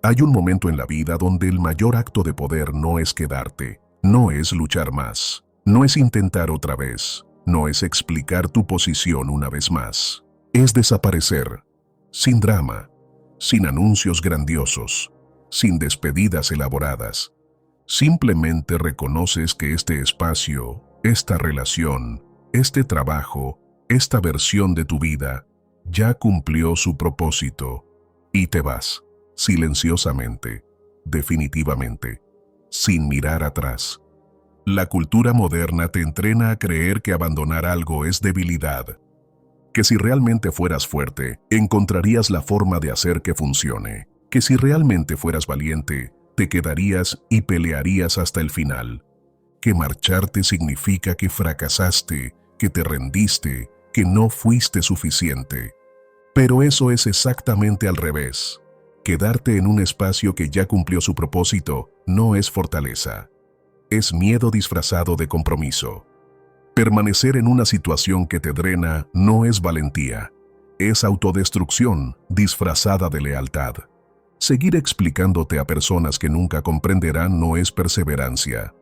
Hay un momento en la vida donde el mayor acto de poder no es quedarte, no es luchar más, no es intentar otra vez, no es explicar tu posición una vez más. Es desaparecer, sin drama, sin anuncios grandiosos, sin despedidas elaboradas. Simplemente reconoces que este espacio, esta relación, este trabajo, esta versión de tu vida, ya cumplió su propósito y te vas, silenciosamente, definitivamente, sin mirar atrás. La cultura moderna te entrena a creer que abandonar algo es debilidad, que si realmente fueras fuerte, encontrarías la forma de hacer que funcione, que si realmente fueras valiente, te quedarías y pelearías hasta el final, que marcharte significa que fracasaste, que te rendiste, que no fuiste suficiente. Pero eso es exactamente al revés. Quedarte en un espacio que ya cumplió su propósito no es fortaleza. Es miedo disfrazado de compromiso. Permanecer en una situación que te drena no es valentía. Es autodestrucción disfrazada de lealtad. Seguir explicándote a personas que nunca comprenderán no es perseverancia.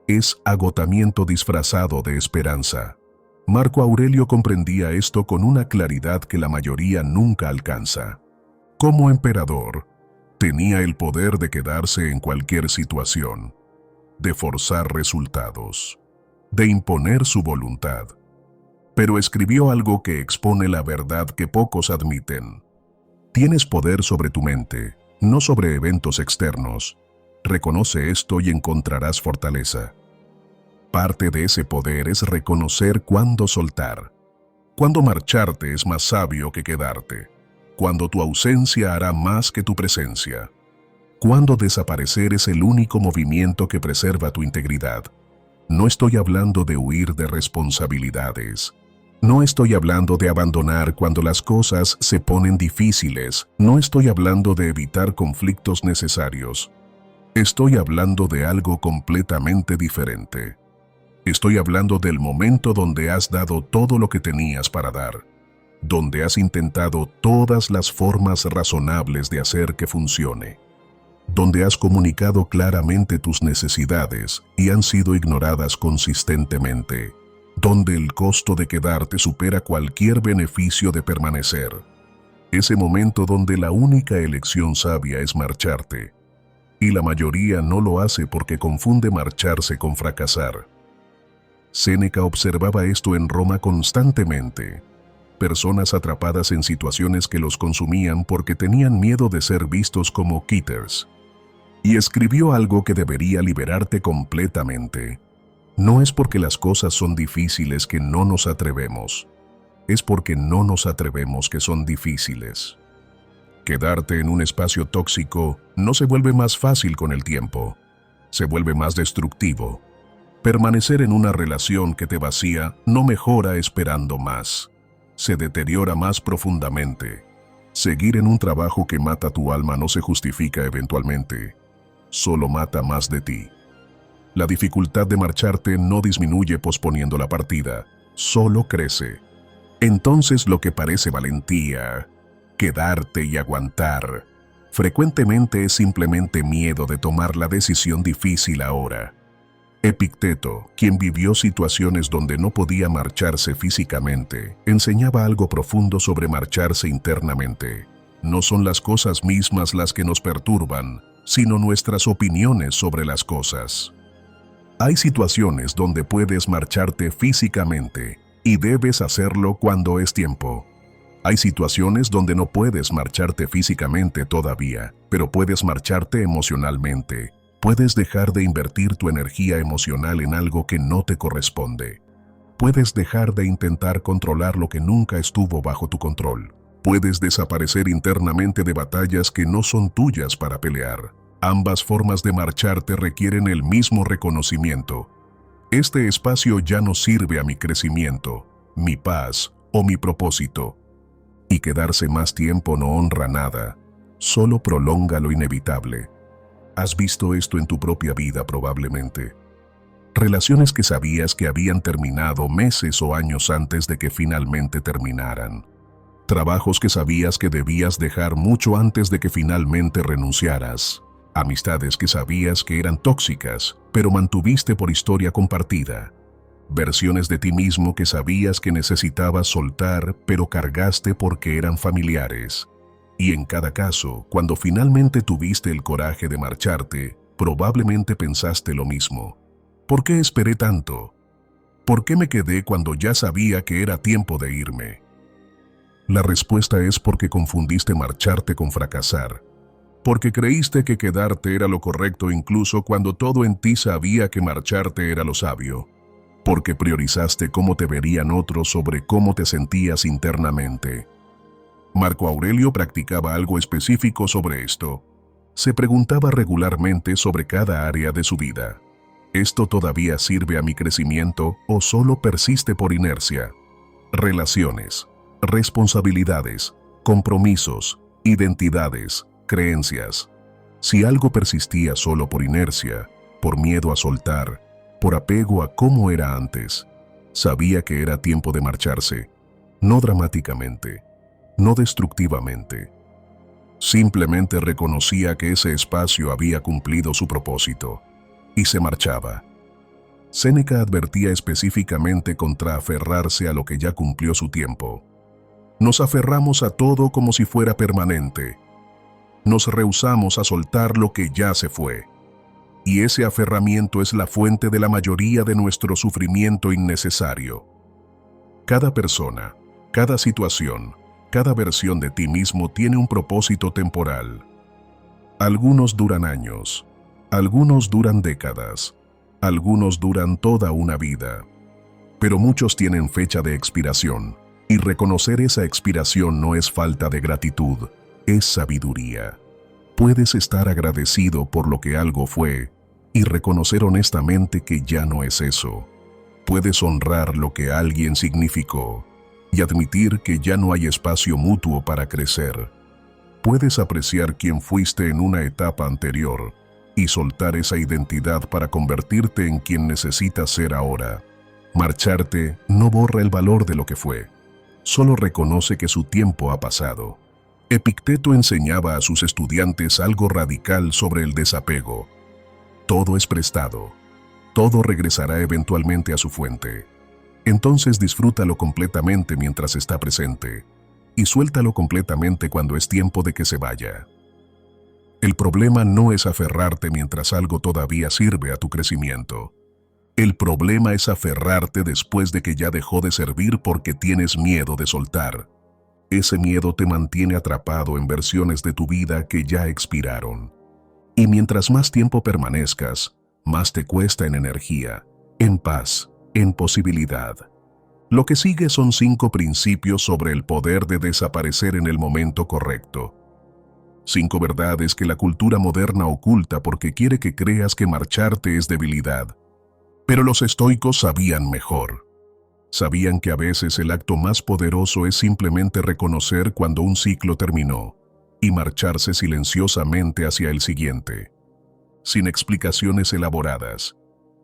Es agotamiento disfrazado de esperanza. Marco Aurelio comprendía esto con una claridad que la mayoría nunca alcanza. Como emperador, tenía el poder de quedarse en cualquier situación, de forzar resultados, de imponer su voluntad. Pero escribió algo que expone la verdad que pocos admiten. Tienes poder sobre tu mente, no sobre eventos externos. Reconoce esto y encontrarás fortaleza. Parte de ese poder es reconocer cuándo soltar. Cuándo marcharte es más sabio que quedarte. Cuándo tu ausencia hará más que tu presencia. Cuándo desaparecer es el único movimiento que preserva tu integridad. No estoy hablando de huir de responsabilidades. No estoy hablando de abandonar cuando las cosas se ponen difíciles. No estoy hablando de evitar conflictos necesarios. Estoy hablando de algo completamente diferente. Estoy hablando del momento donde has dado todo lo que tenías para dar, donde has intentado todas las formas razonables de hacer que funcione, donde has comunicado claramente tus necesidades y han sido ignoradas consistentemente, donde el costo de quedarte supera cualquier beneficio de permanecer. Ese momento donde la única elección sabia es marcharte, y la mayoría no lo hace porque confunde marcharse con fracasar. Séneca observaba esto en Roma constantemente. Personas atrapadas en situaciones que los consumían porque tenían miedo de ser vistos como quitters. Y escribió algo que debería liberarte completamente. No es porque las cosas son difíciles que no nos atrevemos. Es porque no nos atrevemos que son difíciles. Quedarte en un espacio tóxico no se vuelve más fácil con el tiempo. Se vuelve más destructivo. Permanecer en una relación que te vacía no mejora esperando más. Se deteriora más profundamente. Seguir en un trabajo que mata tu alma no se justifica eventualmente. Solo mata más de ti. La dificultad de marcharte no disminuye posponiendo la partida, solo crece. Entonces lo que parece valentía, quedarte y aguantar, frecuentemente es simplemente miedo de tomar la decisión difícil ahora. Epicteto, quien vivió situaciones donde no podía marcharse físicamente, enseñaba algo profundo sobre marcharse internamente. No son las cosas mismas las que nos perturban, sino nuestras opiniones sobre las cosas. Hay situaciones donde puedes marcharte físicamente y debes hacerlo cuando es tiempo. Hay situaciones donde no puedes marcharte físicamente todavía, pero puedes marcharte emocionalmente. Puedes dejar de invertir tu energía emocional en algo que no te corresponde. Puedes dejar de intentar controlar lo que nunca estuvo bajo tu control. Puedes desaparecer internamente de batallas que no son tuyas para pelear. Ambas formas de marcharte requieren el mismo reconocimiento. Este espacio ya no sirve a mi crecimiento, mi paz o mi propósito. Y quedarse más tiempo no honra nada, solo prolonga lo inevitable. Has visto esto en tu propia vida probablemente. Relaciones que sabías que habían terminado meses o años antes de que finalmente terminaran. Trabajos que sabías que debías dejar mucho antes de que finalmente renunciaras. Amistades que sabías que eran tóxicas, pero mantuviste por historia compartida. Versiones de ti mismo que sabías que necesitabas soltar, pero cargaste porque eran familiares. Y en cada caso, cuando finalmente tuviste el coraje de marcharte, probablemente pensaste lo mismo. ¿Por qué esperé tanto? ¿Por qué me quedé cuando ya sabía que era tiempo de irme? La respuesta es porque confundiste marcharte con fracasar. Porque creíste que quedarte era lo correcto incluso cuando todo en ti sabía que marcharte era lo sabio. Porque priorizaste cómo te verían otros sobre cómo te sentías internamente. Marco Aurelio practicaba algo específico sobre esto. Se preguntaba regularmente sobre cada área de su vida. ¿Esto todavía sirve a mi crecimiento o solo persiste por inercia? Relaciones, responsabilidades, compromisos, identidades, creencias. Si algo persistía solo por inercia, por miedo a soltar, por apego a cómo era antes, sabía que era tiempo de marcharse, no dramáticamente, no destructivamente. Simplemente reconocía que ese espacio había cumplido su propósito y se marchaba. Séneca advertía específicamente contra aferrarse a lo que ya cumplió su tiempo. Nos aferramos a todo como si fuera permanente. Nos rehusamos a soltar lo que ya se fue. Y ese aferramiento es la fuente de la mayoría de nuestro sufrimiento innecesario. Cada persona, cada situación, cada versión de ti mismo tiene un propósito temporal. Algunos duran años, algunos duran décadas, algunos duran toda una vida. Pero muchos tienen fecha de expiración, y reconocer esa expiración no es falta de gratitud, es sabiduría. Puedes estar agradecido por lo que algo fue y reconocer honestamente que ya no es eso. Puedes honrar lo que alguien significó y admitir que ya no hay espacio mutuo para crecer. Puedes apreciar quién fuiste en una etapa anterior y soltar esa identidad para convertirte en quien necesitas ser ahora. Marcharte no borra el valor de lo que fue, solo reconoce que su tiempo ha pasado. Epicteto enseñaba a sus estudiantes algo radical sobre el desapego. Todo es prestado, todo regresará eventualmente a su fuente. Entonces disfrútalo completamente mientras está presente y suéltalo completamente cuando es tiempo de que se vaya. El problema no es aferrarte mientras algo todavía sirve a tu crecimiento. El problema es aferrarte después de que ya dejó de servir porque tienes miedo de soltar. Ese miedo te mantiene atrapado en versiones de tu vida que ya expiraron. Y mientras más tiempo permanezcas, más te cuesta en energía, en paz, en posibilidad. Lo que sigue son 5 principios sobre el poder de desaparecer en el momento correcto. 5 verdades que la cultura moderna oculta porque quiere que creas que marcharte es debilidad. Pero los estoicos sabían mejor. Sabían que a veces el acto más poderoso es simplemente reconocer cuando un ciclo terminó y marcharse silenciosamente hacia el siguiente. Sin explicaciones elaboradas,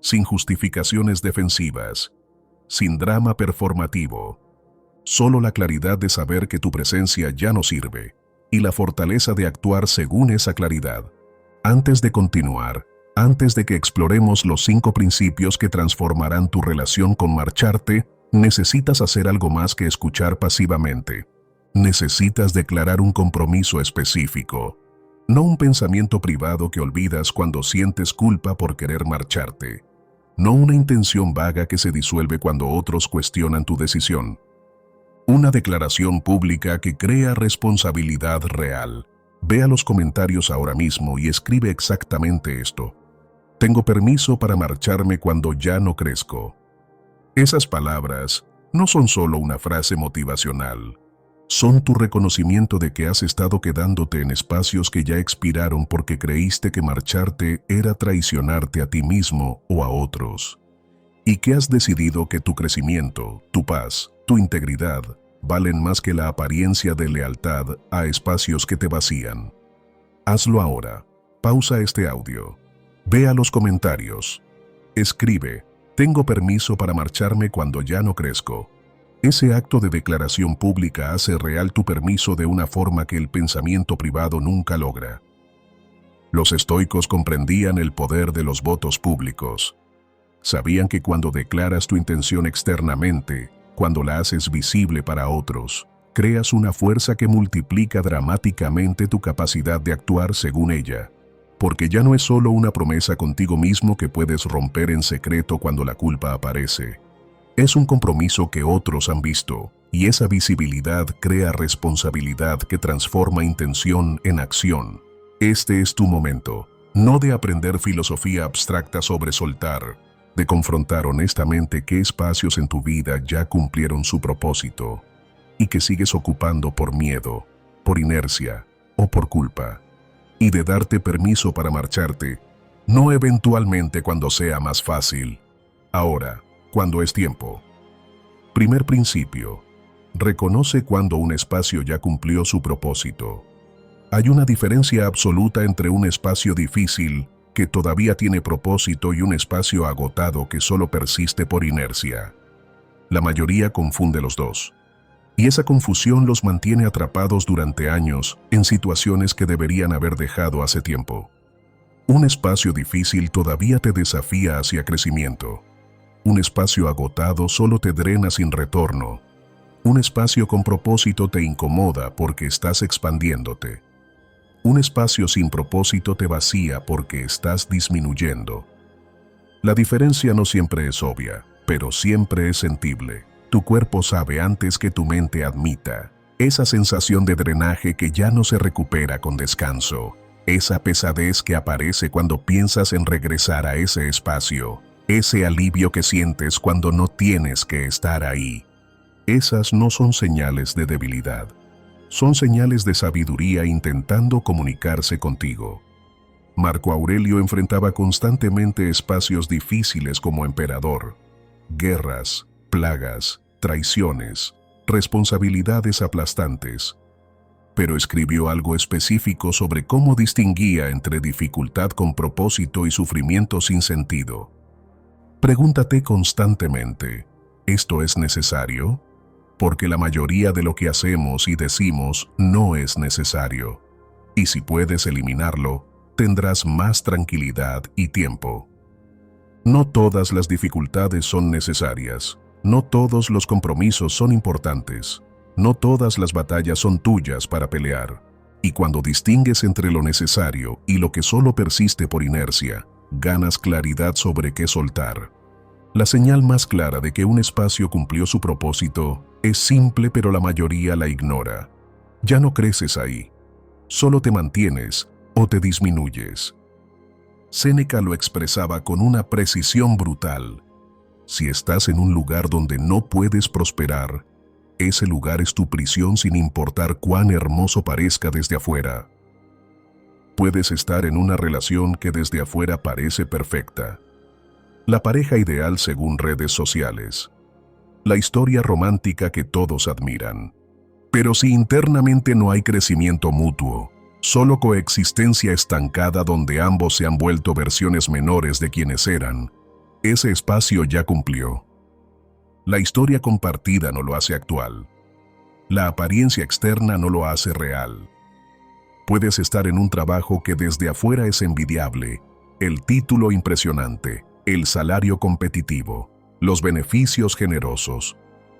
sin justificaciones defensivas, sin drama performativo. Solo la claridad de saber que tu presencia ya no sirve y la fortaleza de actuar según esa claridad. Antes de continuar, antes de que exploremos los 5 principios que transformarán tu relación con marcharte, necesitas hacer algo más que escuchar pasivamente. Necesitas declarar un compromiso específico, no un pensamiento privado que olvidas cuando sientes culpa por querer marcharte, no una intención vaga que se disuelve cuando otros cuestionan tu decisión. Una declaración pública que crea responsabilidad real. Ve a los comentarios ahora mismo y escribe exactamente esto. Tengo permiso para marcharme cuando ya no crezco. Esas palabras no son solo una frase motivacional. Son tu reconocimiento de que has estado quedándote en espacios que ya expiraron porque creíste que marcharte era traicionarte a ti mismo o a otros. Y que has decidido que tu crecimiento, tu paz, tu integridad, valen más que la apariencia de lealtad a espacios que te vacían. Hazlo ahora. Pausa este audio. Ve a los comentarios. Escribe, tengo permiso para marcharme cuando ya no crezco. Ese acto de declaración pública hace real tu permiso de una forma que el pensamiento privado nunca logra. Los estoicos comprendían el poder de los votos públicos. Sabían que cuando declaras tu intención externamente, cuando la haces visible para otros, creas una fuerza que multiplica dramáticamente tu capacidad de actuar según ella. Porque ya no es solo una promesa contigo mismo que puedes romper en secreto cuando la culpa aparece. Es un compromiso que otros han visto, y esa visibilidad crea responsabilidad que transforma intención en acción. Este es tu momento, no de aprender filosofía abstracta sobre soltar, de confrontar honestamente qué espacios en tu vida ya cumplieron su propósito y que sigues ocupando por miedo, por inercia o por culpa, y de darte permiso para marcharte, no eventualmente cuando sea más fácil, ahora, cuando es tiempo. Primer principio: reconoce cuando un espacio ya cumplió su propósito. Hay una diferencia absoluta entre un espacio difícil que todavía tiene propósito y un espacio agotado que solo persiste por inercia. La mayoría confunde los dos. Y esa confusión los mantiene atrapados durante años en situaciones que deberían haber dejado hace tiempo. Un espacio difícil todavía te desafía hacia crecimiento. Un espacio agotado solo te drena sin retorno. Un espacio con propósito te incomoda porque estás expandiéndote. Un espacio sin propósito te vacía porque estás disminuyendo. La diferencia no siempre es obvia, pero siempre es sentible. Tu cuerpo sabe antes que tu mente admita. Esa sensación de drenaje que ya no se recupera con descanso. Esa pesadez que aparece cuando piensas en regresar a ese espacio. Ese alivio que sientes cuando no tienes que estar ahí. Esas no son señales de debilidad. Son señales de sabiduría intentando comunicarse contigo. Marco Aurelio enfrentaba constantemente espacios difíciles como emperador. Guerras, plagas, traiciones, responsabilidades aplastantes. Pero escribió algo específico sobre cómo distinguía entre dificultad con propósito y sufrimiento sin sentido. Pregúntate constantemente, ¿esto es necesario? Porque la mayoría de lo que hacemos y decimos no es necesario. Y si puedes eliminarlo, tendrás más tranquilidad y tiempo. No todas las dificultades son necesarias. No todos los compromisos son importantes. No todas las batallas son tuyas para pelear. Y cuando distingues entre lo necesario y lo que solo persiste por inercia, ganas claridad sobre qué soltar. La señal más clara de que un espacio cumplió su propósito es simple, pero la mayoría la ignora. Ya no creces ahí. Solo te mantienes o te disminuyes. Séneca lo expresaba con una precisión brutal. Si estás en un lugar donde no puedes prosperar, ese lugar es tu prisión sin importar cuán hermoso parezca desde afuera. Puedes estar en una relación que desde afuera parece perfecta. La pareja ideal según redes sociales. La historia romántica que todos admiran. Pero si internamente no hay crecimiento mutuo, solo coexistencia estancada donde ambos se han vuelto versiones menores de quienes eran, ese espacio ya cumplió. La historia compartida no lo hace actual. La apariencia externa no lo hace real. Puedes estar en un trabajo que desde afuera es envidiable, el título impresionante, el salario competitivo, los beneficios generosos.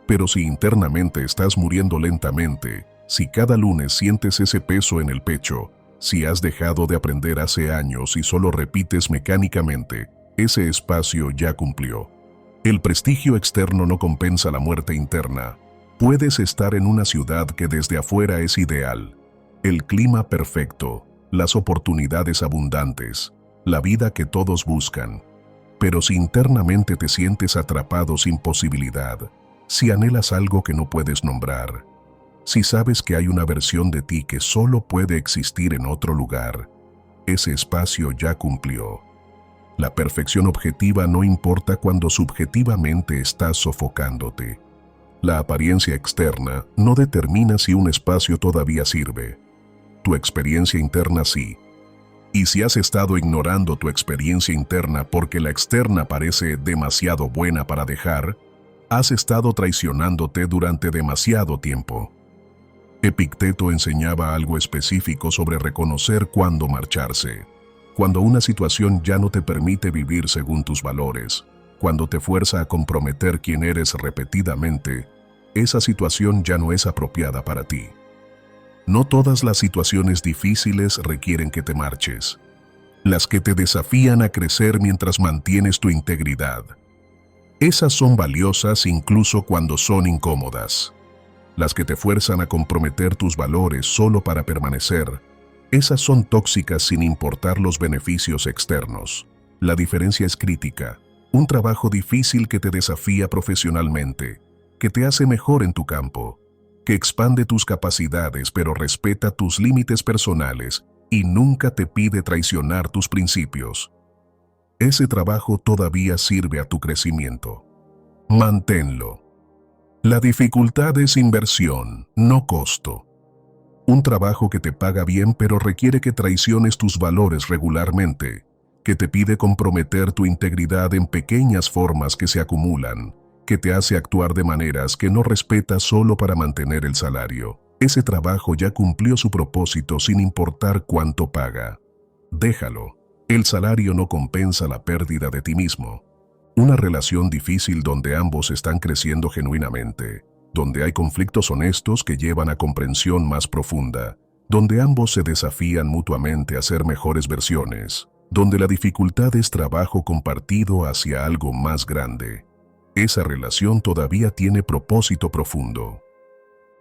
Pero si internamente estás muriendo lentamente, si cada lunes sientes ese peso en el pecho, si has dejado de aprender hace años y solo repites mecánicamente, ese espacio ya cumplió. El prestigio externo no compensa la muerte interna. Puedes estar en una ciudad que desde afuera es ideal, el clima perfecto, las oportunidades abundantes, la vida que todos buscan. Pero si internamente te sientes atrapado sin posibilidad, si anhelas algo que no puedes nombrar, si sabes que hay una versión de ti que solo puede existir en otro lugar, ese espacio ya cumplió. La perfección objetiva no importa cuando subjetivamente estás sofocándote. La apariencia externa no determina si un espacio todavía sirve. Tu experiencia interna sí. Y si has estado ignorando tu experiencia interna porque la externa parece demasiado buena para dejar, Has estado traicionándote durante demasiado tiempo. Epicteto enseñaba algo específico sobre reconocer cuándo marcharse. Cuando una situación ya no te permite vivir según tus valores, cuando te fuerza a comprometer quién eres repetidamente, esa situación ya no es apropiada para ti. No todas las situaciones difíciles requieren que te marches. Las que te desafían a crecer mientras mantienes tu integridad. Esas son valiosas incluso cuando son incómodas. Las que te fuerzan a comprometer tus valores solo para permanecer, esas son tóxicas sin importar los beneficios externos. La diferencia es crítica. Un trabajo difícil que te desafía profesionalmente, que te hace mejor en tu campo, que expande tus capacidades pero respeta tus límites personales y nunca te pide traicionar tus principios. Ese trabajo todavía sirve a tu crecimiento. Manténlo. La dificultad es inversión, no costo. Un trabajo que te paga bien pero requiere que traiciones tus valores regularmente, que te pide comprometer tu integridad en pequeñas formas que se acumulan, que te hace actuar de maneras que no respetas solo para mantener el salario. Ese trabajo ya cumplió su propósito sin importar cuánto paga. Déjalo. El salario no compensa la pérdida de ti mismo. Una relación difícil donde ambos están creciendo genuinamente, donde hay conflictos honestos que llevan a comprensión más profunda, donde ambos se desafían mutuamente a ser mejores versiones, donde la dificultad es trabajo compartido hacia algo más grande. Esa relación todavía tiene propósito profundo.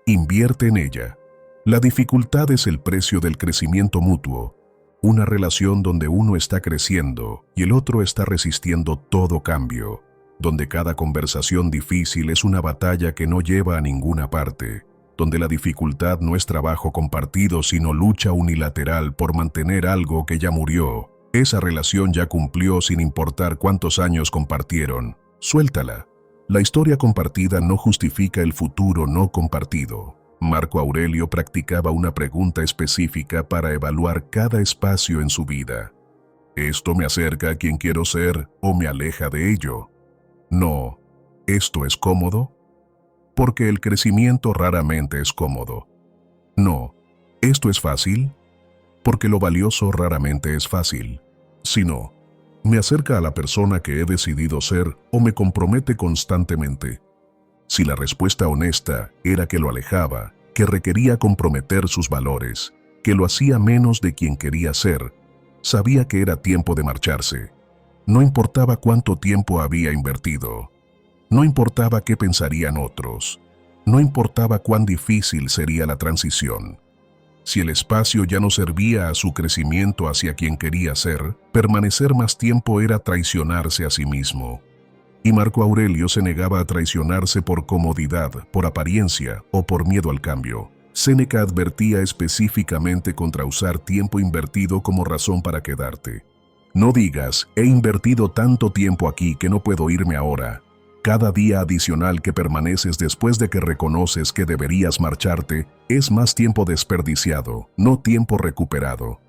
Invierte en ella. La dificultad es el precio del crecimiento mutuo. Una relación donde uno está creciendo y el otro está resistiendo todo cambio, donde cada conversación difícil es una batalla que no lleva a ninguna parte, donde la dificultad no es trabajo compartido sino lucha unilateral por mantener algo que ya murió. Esa relación ya cumplió sin importar cuántos años compartieron. Suéltala. La historia compartida no justifica el futuro no compartido. Marco Aurelio practicaba una pregunta específica para evaluar cada espacio en su vida. ¿Esto me acerca a quien quiero ser o me aleja de ello? No. ¿Esto es cómodo? Porque el crecimiento raramente es cómodo. No. ¿Esto es fácil? Porque lo valioso raramente es fácil. Sino, ¿me acerca a la persona que he decidido ser o me compromete constantemente? Si la respuesta honesta era que lo alejaba, que requería comprometer sus valores, que lo hacía menos de quien quería ser, sabía que era tiempo de marcharse. No importaba cuánto tiempo había invertido. No importaba qué pensarían otros. No importaba cuán difícil sería la transición. Si el espacio ya no servía a su crecimiento hacia quien quería ser, permanecer más tiempo era traicionarse a sí mismo. Y Marco Aurelio se negaba a traicionarse por comodidad, por apariencia o por miedo al cambio. Séneca advertía específicamente contra usar tiempo invertido como razón para quedarte. No digas, he invertido tanto tiempo aquí que no puedo irme ahora. Cada día adicional que permaneces después de que reconoces que deberías marcharte es más tiempo desperdiciado, no tiempo recuperado.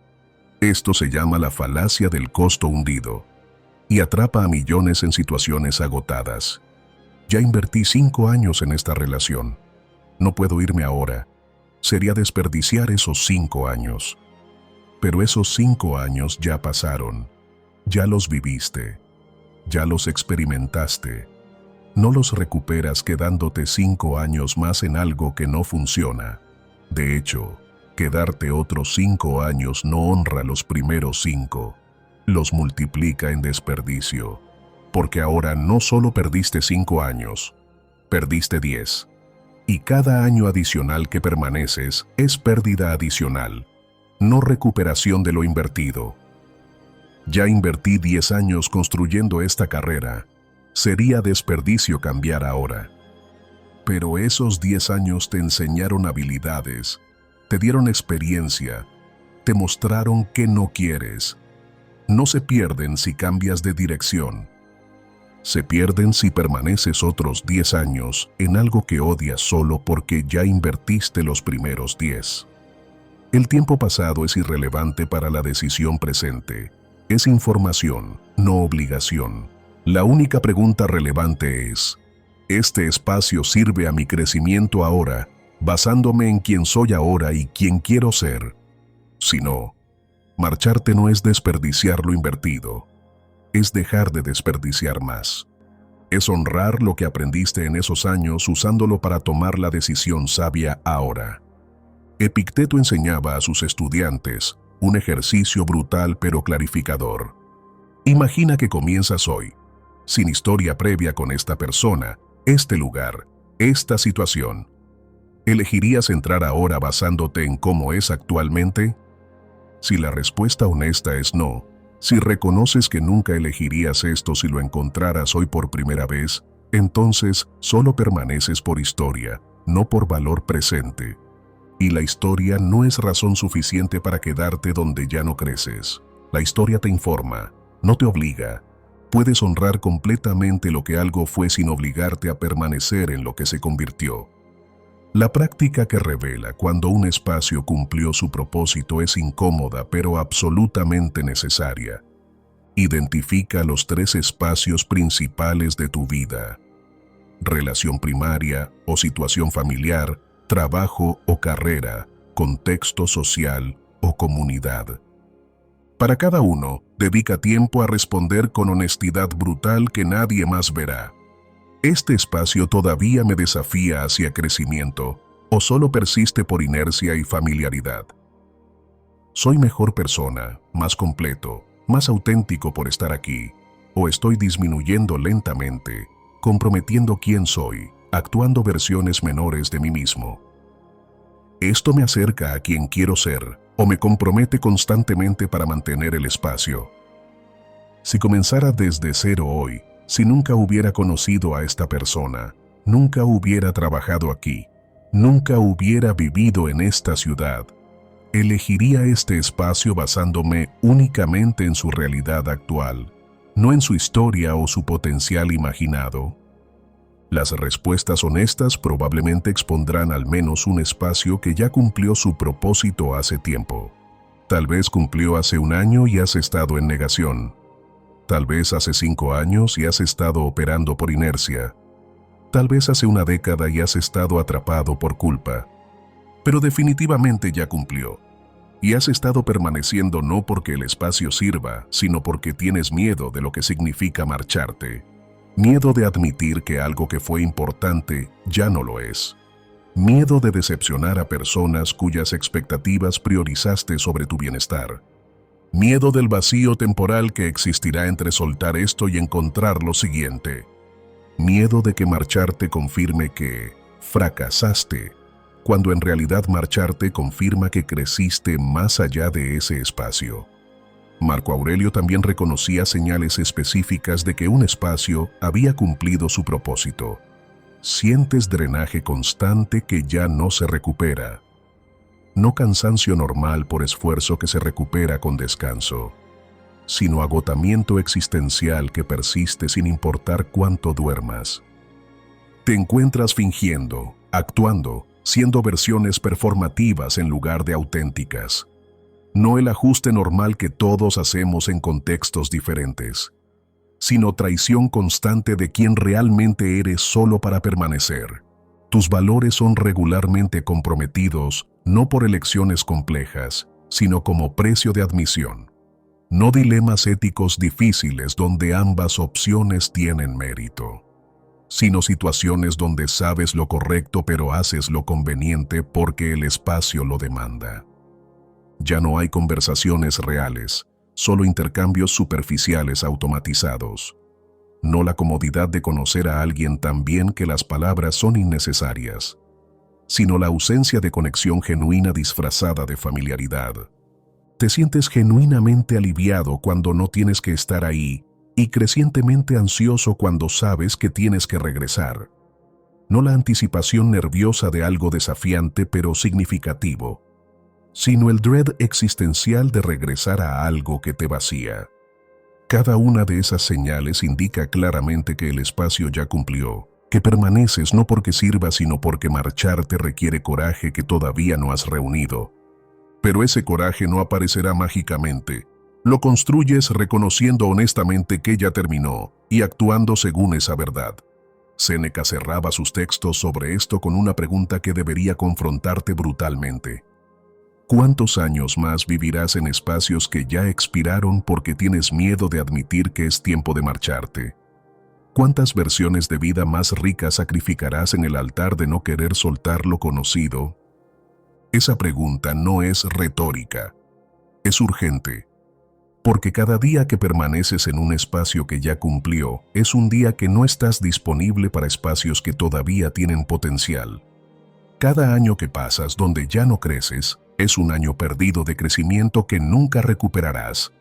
Esto se llama la falacia del costo hundido y atrapa a millones en situaciones agotadas. Ya invertí 5 años en esta relación. No puedo irme ahora. Sería desperdiciar esos 5 años. Pero esos 5 años ya pasaron. Ya los viviste. Ya los experimentaste. No los recuperas quedándote 5 años más en algo que no funciona. De hecho, quedarte otros 5 años no honra los primeros 5. Los multiplica en desperdicio. Porque ahora no solo perdiste 5 años, perdiste 10. Y cada año adicional que permaneces es pérdida adicional, no recuperación de lo invertido. Ya invertí 10 años construyendo esta carrera. Sería desperdicio cambiar ahora. Pero esos 10 años te enseñaron habilidades, te dieron experiencia, te mostraron qué no quieres. No se pierden si cambias de dirección. Se pierden si permaneces otros 10 años en algo que odias solo porque ya invertiste los primeros 10. El tiempo pasado es irrelevante para la decisión presente. Es información, no obligación. La única pregunta relevante es, Este espacio sirve a mi crecimiento ahora, basándome en quién soy ahora y quién quiero ser. Si no, marcharte no es desperdiciar lo invertido, es dejar de desperdiciar más. Es honrar lo que aprendiste en esos años usándolo para tomar la decisión sabia ahora. Epicteto enseñaba a sus estudiantes un ejercicio brutal pero clarificador. Imagina que comienzas hoy, sin historia previa con esta persona, este lugar, esta situación. ¿Elegirías entrar ahora basándote en cómo es actualmente? Si la respuesta honesta es no, si reconoces que nunca elegirías esto si lo encontraras hoy por primera vez, entonces solo permaneces por historia, no por valor presente. Y la historia no es razón suficiente para quedarte donde ya no creces. La historia te informa, no te obliga. Puedes honrar completamente lo que algo fue sin obligarte a permanecer en lo que se convirtió. La práctica que revela cuando un espacio cumplió su propósito es incómoda pero absolutamente necesaria. Identifica los 3 espacios principales de tu vida: relación primaria o situación familiar, trabajo o carrera, contexto social o comunidad. Para cada uno, dedica tiempo a responder con honestidad brutal que nadie más verá. ¿Este espacio todavía me desafía hacia crecimiento o solo persiste por inercia y familiaridad? ¿Soy mejor persona, más completo, más auténtico por estar aquí? ¿O estoy disminuyendo lentamente, comprometiendo quién soy, actuando versiones menores de mí mismo? ¿Esto me acerca a quien quiero ser o me compromete constantemente para mantener el espacio? Si comenzara desde cero hoy, si nunca hubiera conocido a esta persona, nunca hubiera trabajado aquí, nunca hubiera vivido en esta ciudad, elegiría este espacio basándome únicamente en su realidad actual, no en su historia o su potencial imaginado. Las respuestas honestas probablemente expondrán al menos un espacio que ya cumplió su propósito hace tiempo. Tal vez cumplió hace 1 año y has estado en negación. Tal vez hace 5 años y has estado operando por inercia. Tal vez hace 1 década y has estado atrapado por culpa. Pero definitivamente ya cumplió. Y has estado permaneciendo no porque el espacio sirva, sino porque tienes miedo de lo que significa marcharte. Miedo de admitir que algo que fue importante ya no lo es. Miedo de decepcionar a personas cuyas expectativas priorizaste sobre tu bienestar. Miedo del vacío temporal que existirá entre soltar esto y encontrar lo siguiente. Miedo de que marcharte confirme que fracasaste, cuando en realidad marcharte confirma que creciste más allá de ese espacio. Marco Aurelio también reconocía señales específicas de que un espacio había cumplido su propósito. Sientes drenaje constante que ya no se recupera. No cansancio normal por esfuerzo que se recupera con descanso, sino agotamiento existencial que persiste sin importar cuánto duermas. Te encuentras fingiendo, actuando, siendo versiones performativas en lugar de auténticas. No el ajuste normal que todos hacemos en contextos diferentes, sino traición constante de quien realmente eres solo para permanecer. Tus valores son regularmente comprometidos no por elecciones complejas, sino como precio de admisión. No dilemas éticos difíciles donde ambas opciones tienen mérito, sino situaciones donde sabes lo correcto pero haces lo conveniente porque el espacio lo demanda. Ya no hay conversaciones reales, solo intercambios superficiales automatizados. No la comodidad de conocer a alguien tan bien que las palabras son innecesarias, sino la ausencia de conexión genuina disfrazada de familiaridad. Te sientes genuinamente aliviado cuando no tienes que estar ahí y crecientemente ansioso cuando sabes que tienes que regresar. No la anticipación nerviosa de algo desafiante pero significativo, sino el dread existencial de regresar a algo que te vacía. Cada una de esas señales indica claramente que el espacio ya cumplió, que permaneces no porque sirva sino porque marcharte requiere coraje que todavía no has reunido. Pero ese coraje no aparecerá mágicamente. Lo construyes reconociendo honestamente que ya terminó y actuando según esa verdad. Séneca cerraba sus textos sobre esto con una pregunta que debería confrontarte brutalmente. ¿Cuántos años más vivirás en espacios que ya expiraron porque tienes miedo de admitir que es tiempo de marcharte? ¿Cuántas versiones de vida más ricas sacrificarás en el altar de no querer soltar lo conocido? Esa pregunta no es retórica, es urgente, porque cada día que permaneces en un espacio que ya cumplió, es un día que no estás disponible para espacios que todavía tienen potencial. Cada año que pasas donde ya no creces, es un año perdido de crecimiento que nunca recuperarás.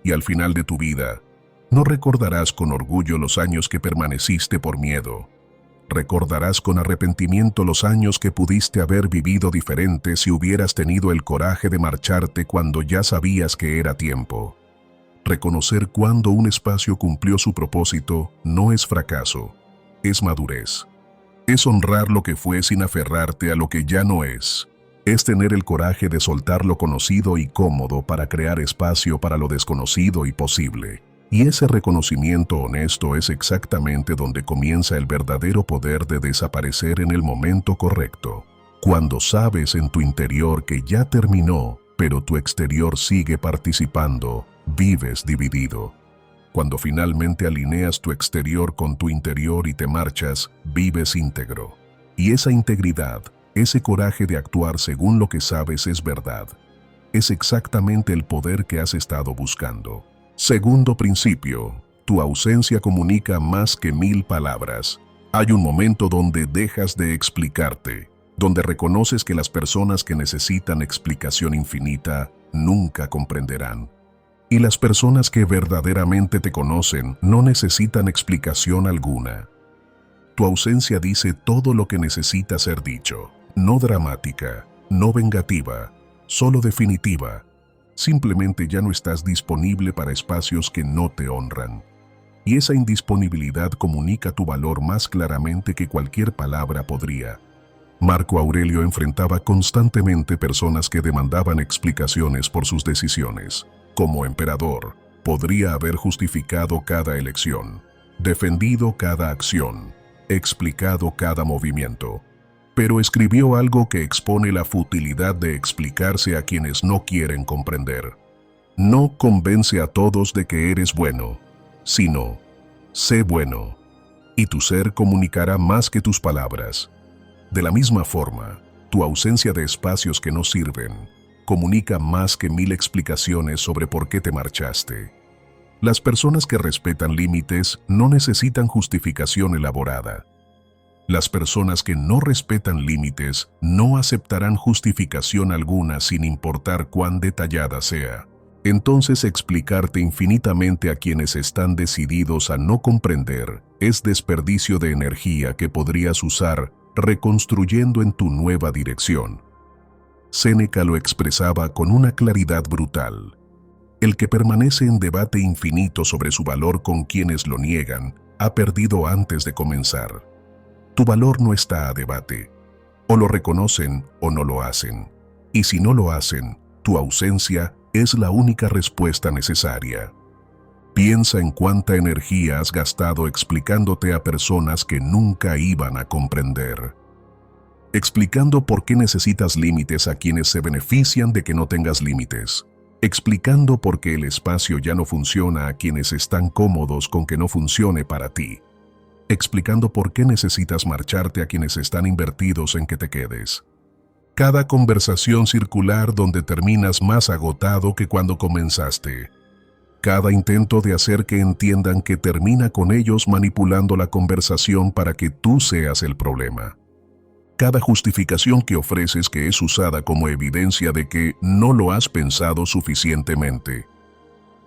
Y al final de tu vida, no recordarás con orgullo los años que permaneciste por miedo. Recordarás con arrepentimiento los años que pudiste haber vivido diferente si hubieras tenido el coraje de marcharte cuando ya sabías que era tiempo. Reconocer cuando un espacio cumplió su propósito no es fracaso, es madurez. Es honrar lo que fue sin aferrarte a lo que ya no es. Es tener el coraje de soltar lo conocido y cómodo para crear espacio para lo desconocido y posible. Y ese reconocimiento honesto es exactamente donde comienza el verdadero poder de desaparecer en el momento correcto. Cuando sabes en tu interior que ya terminó, pero tu exterior sigue participando, vives dividido. Cuando finalmente alineas tu exterior con tu interior y te marchas, vives íntegro. Y esa integridad, ese coraje de actuar según lo que sabes es verdad. Es exactamente el poder que has estado buscando. Segundo principio, tu ausencia comunica más que 1000 palabras. Hay un momento donde dejas de explicarte, donde reconoces que las personas que necesitan explicación infinita nunca comprenderán. Y las personas que verdaderamente te conocen no necesitan explicación alguna. Tu ausencia dice todo lo que necesita ser dicho, no dramática, no vengativa, solo definitiva. Simplemente ya no estás disponible para espacios que no te honran. Y esa indisponibilidad comunica tu valor más claramente que cualquier palabra podría. Marco Aurelio enfrentaba constantemente personas que demandaban explicaciones por sus decisiones. Como emperador, podría haber justificado cada elección, defendido cada acción, explicado cada movimiento. Pero escribió algo que expone la futilidad de explicarse a quienes no quieren comprender. No convence a todos de que eres bueno, sino, sé bueno, y tu ser comunicará más que tus palabras. De la misma forma, tu ausencia de espacios que no sirven comunica más que 1000 explicaciones sobre por qué te marchaste. Las personas que respetan límites no necesitan justificación elaborada. Las personas que no respetan límites no aceptarán justificación alguna sin importar cuán detallada sea. Entonces explicarte infinitamente a quienes están decididos a no comprender es desperdicio de energía que podrías usar reconstruyendo en tu nueva dirección. Séneca lo expresaba con una claridad brutal. El que permanece en debate infinito sobre su valor con quienes lo niegan, ha perdido antes de comenzar. Tu valor no está a debate. O lo reconocen o no lo hacen. Y si no lo hacen, tu ausencia es la única respuesta necesaria. Piensa en cuánta energía has gastado explicándote a personas que nunca iban a comprender. Explicando por qué necesitas límites a quienes se benefician de que no tengas límites. Explicando por qué el espacio ya no funciona a quienes están cómodos con que no funcione para ti. Explicando por qué necesitas marcharte a quienes están invertidos en que te quedes. Cada conversación circular donde terminas más agotado que cuando comenzaste. Cada intento de hacer que entiendan que termina con ellos manipulando la conversación para que tú seas el problema. Cada justificación que ofreces que es usada como evidencia de que no lo has pensado suficientemente.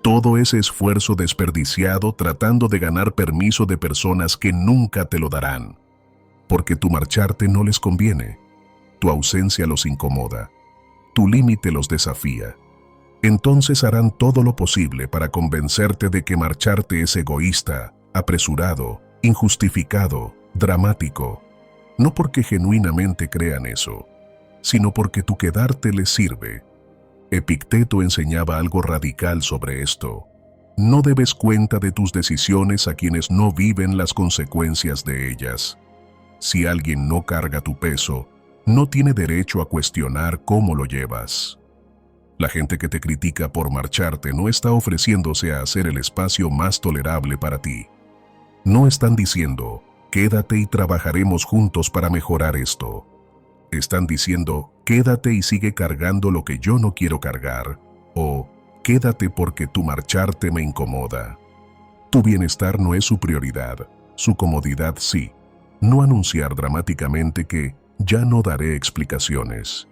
Todo ese esfuerzo desperdiciado tratando de ganar permiso de personas que nunca te lo darán. Porque tu marcharte no les conviene. Tu ausencia los incomoda. Tu límite los desafía. Entonces harán todo lo posible para convencerte de que marcharte es egoísta, apresurado, injustificado, dramático. No porque genuinamente crean eso, sino porque tu quedarte les sirve. Epicteto enseñaba algo radical sobre esto. No debes cuenta de tus decisiones a quienes no viven las consecuencias de ellas. Si alguien no carga tu peso, no tiene derecho a cuestionar cómo lo llevas. La gente que te critica por marcharte no está ofreciéndose a hacer el espacio más tolerable para ti. No están diciendo, quédate y trabajaremos juntos para mejorar esto. Están diciendo, quédate y sigue cargando lo que yo no quiero cargar, o quédate porque tu marcharte me incomoda. Tu bienestar no es su prioridad, su comodidad sí. No anunciar dramáticamente que ya no daré explicaciones.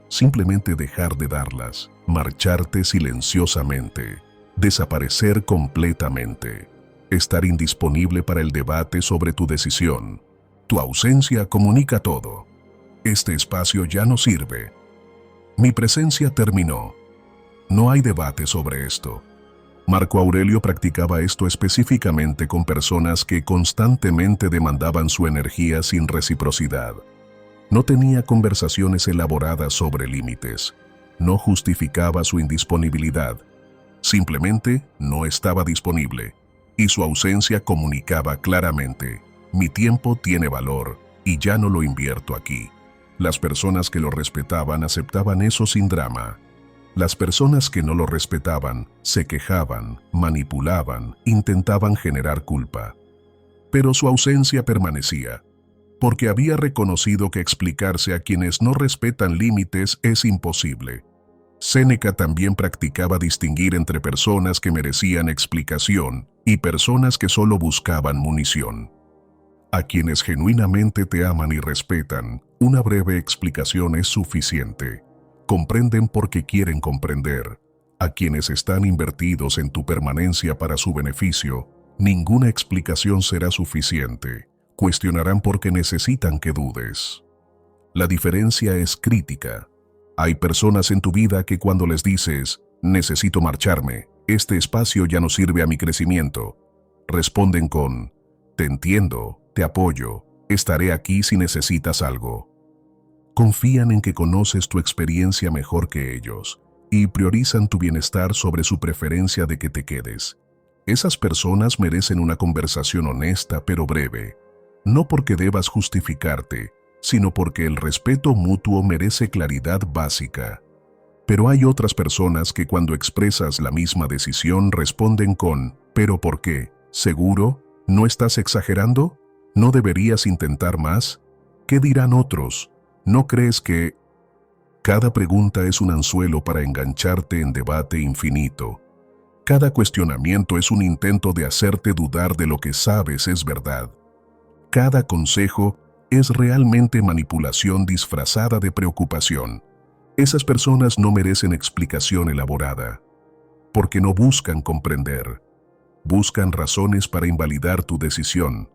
Simplemente dejar de darlas, marcharte silenciosamente, desaparecer completamente, estar indisponible para el debate sobre tu decisión. Tu ausencia comunica todo. Este espacio ya no sirve. Mi presencia terminó. No hay debate sobre esto. Marco Aurelio practicaba esto específicamente con personas que constantemente demandaban su energía sin reciprocidad. No tenía conversaciones elaboradas sobre límites. No justificaba su indisponibilidad. Simplemente no estaba disponible. Y su ausencia comunicaba claramente, mi tiempo tiene valor y ya no lo invierto aquí. Las personas que lo respetaban aceptaban eso sin drama. Las personas que no lo respetaban se quejaban, manipulaban, intentaban generar culpa. Pero su ausencia permanecía, porque había reconocido que explicarse a quienes no respetan límites es imposible. Séneca también practicaba distinguir entre personas que merecían explicación y personas que solo buscaban munición. A quienes genuinamente te aman y respetan, una breve explicación es suficiente. Comprenden porque quieren comprender. A quienes están invertidos en tu permanencia para su beneficio, ninguna explicación será suficiente. Cuestionarán porque necesitan que dudes. La diferencia es crítica. Hay personas en tu vida que cuando les dices, necesito marcharme, este espacio ya no sirve a mi crecimiento, responden con, te entiendo, te apoyo, estaré aquí si necesitas algo. Confían en que conoces tu experiencia mejor que ellos y priorizan tu bienestar sobre su preferencia de que te quedes. Esas personas merecen una conversación honesta pero breve, no porque debas justificarte, sino porque el respeto mutuo merece claridad básica. Pero hay otras personas que cuando expresas la misma decisión responden con, ¿pero por qué? ¿Seguro? ¿No estás exagerando? ¿No deberías intentar más? ¿Qué dirán otros? ¿No crees que...? Cada pregunta es un anzuelo para engancharte en debate infinito. Cada cuestionamiento es un intento de hacerte dudar de lo que sabes es verdad. Cada consejo es realmente manipulación disfrazada de preocupación. Esas personas no merecen explicación elaborada, porque no buscan comprender. Buscan razones para invalidar tu decisión.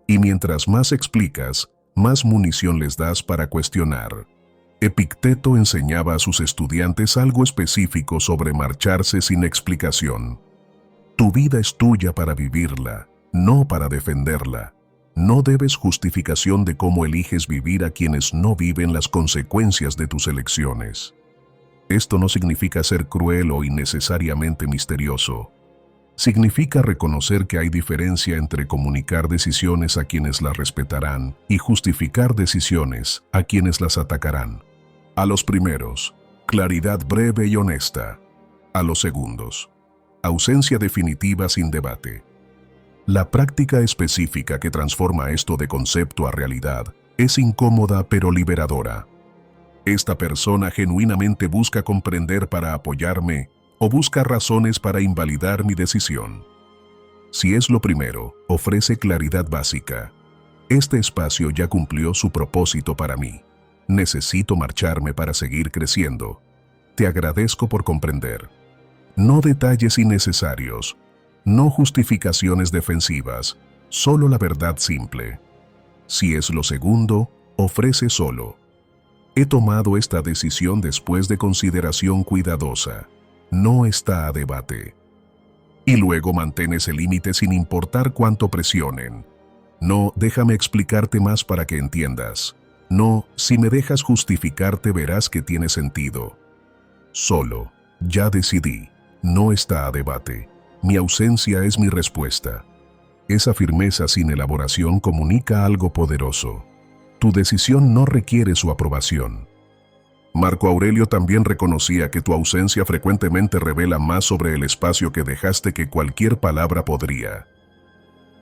Y mientras más explicas, más munición les das para cuestionar. Epicteto enseñaba a sus estudiantes algo específico sobre marcharse sin explicación. Tu vida es tuya para vivirla, no para defenderla. No debes justificación de cómo eliges vivir a quienes no viven las consecuencias de tus elecciones. Esto no significa ser cruel o innecesariamente misterioso. Significa reconocer que hay diferencia entre comunicar decisiones a quienes las respetarán y justificar decisiones a quienes las atacarán. A los primeros, claridad breve y honesta. A los segundos, ausencia definitiva sin debate. La práctica específica que transforma esto de concepto a realidad es incómoda pero liberadora. Esta persona genuinamente busca comprender para apoyarme o busca razones para invalidar mi decisión. Si es lo primero, ofrece claridad básica. Este espacio ya cumplió su propósito para mí. Necesito marcharme para seguir creciendo. Te agradezco por comprender. No detalles innecesarios. No justificaciones defensivas, solo la verdad simple. Si es lo segundo, ofrece solo. He tomado esta decisión después de consideración cuidadosa. No está a debate. Y luego mantén ese límite sin importar cuánto presionen. No, déjame explicarte más para que entiendas. No, si me dejas justificarte verás que tiene sentido. Solo, ya decidí, no está a debate. Mi ausencia es mi respuesta. Esa firmeza sin elaboración comunica algo poderoso. Tu decisión no requiere su aprobación. Marco Aurelio también reconocía que tu ausencia frecuentemente revela más sobre el espacio que dejaste que cualquier palabra podría.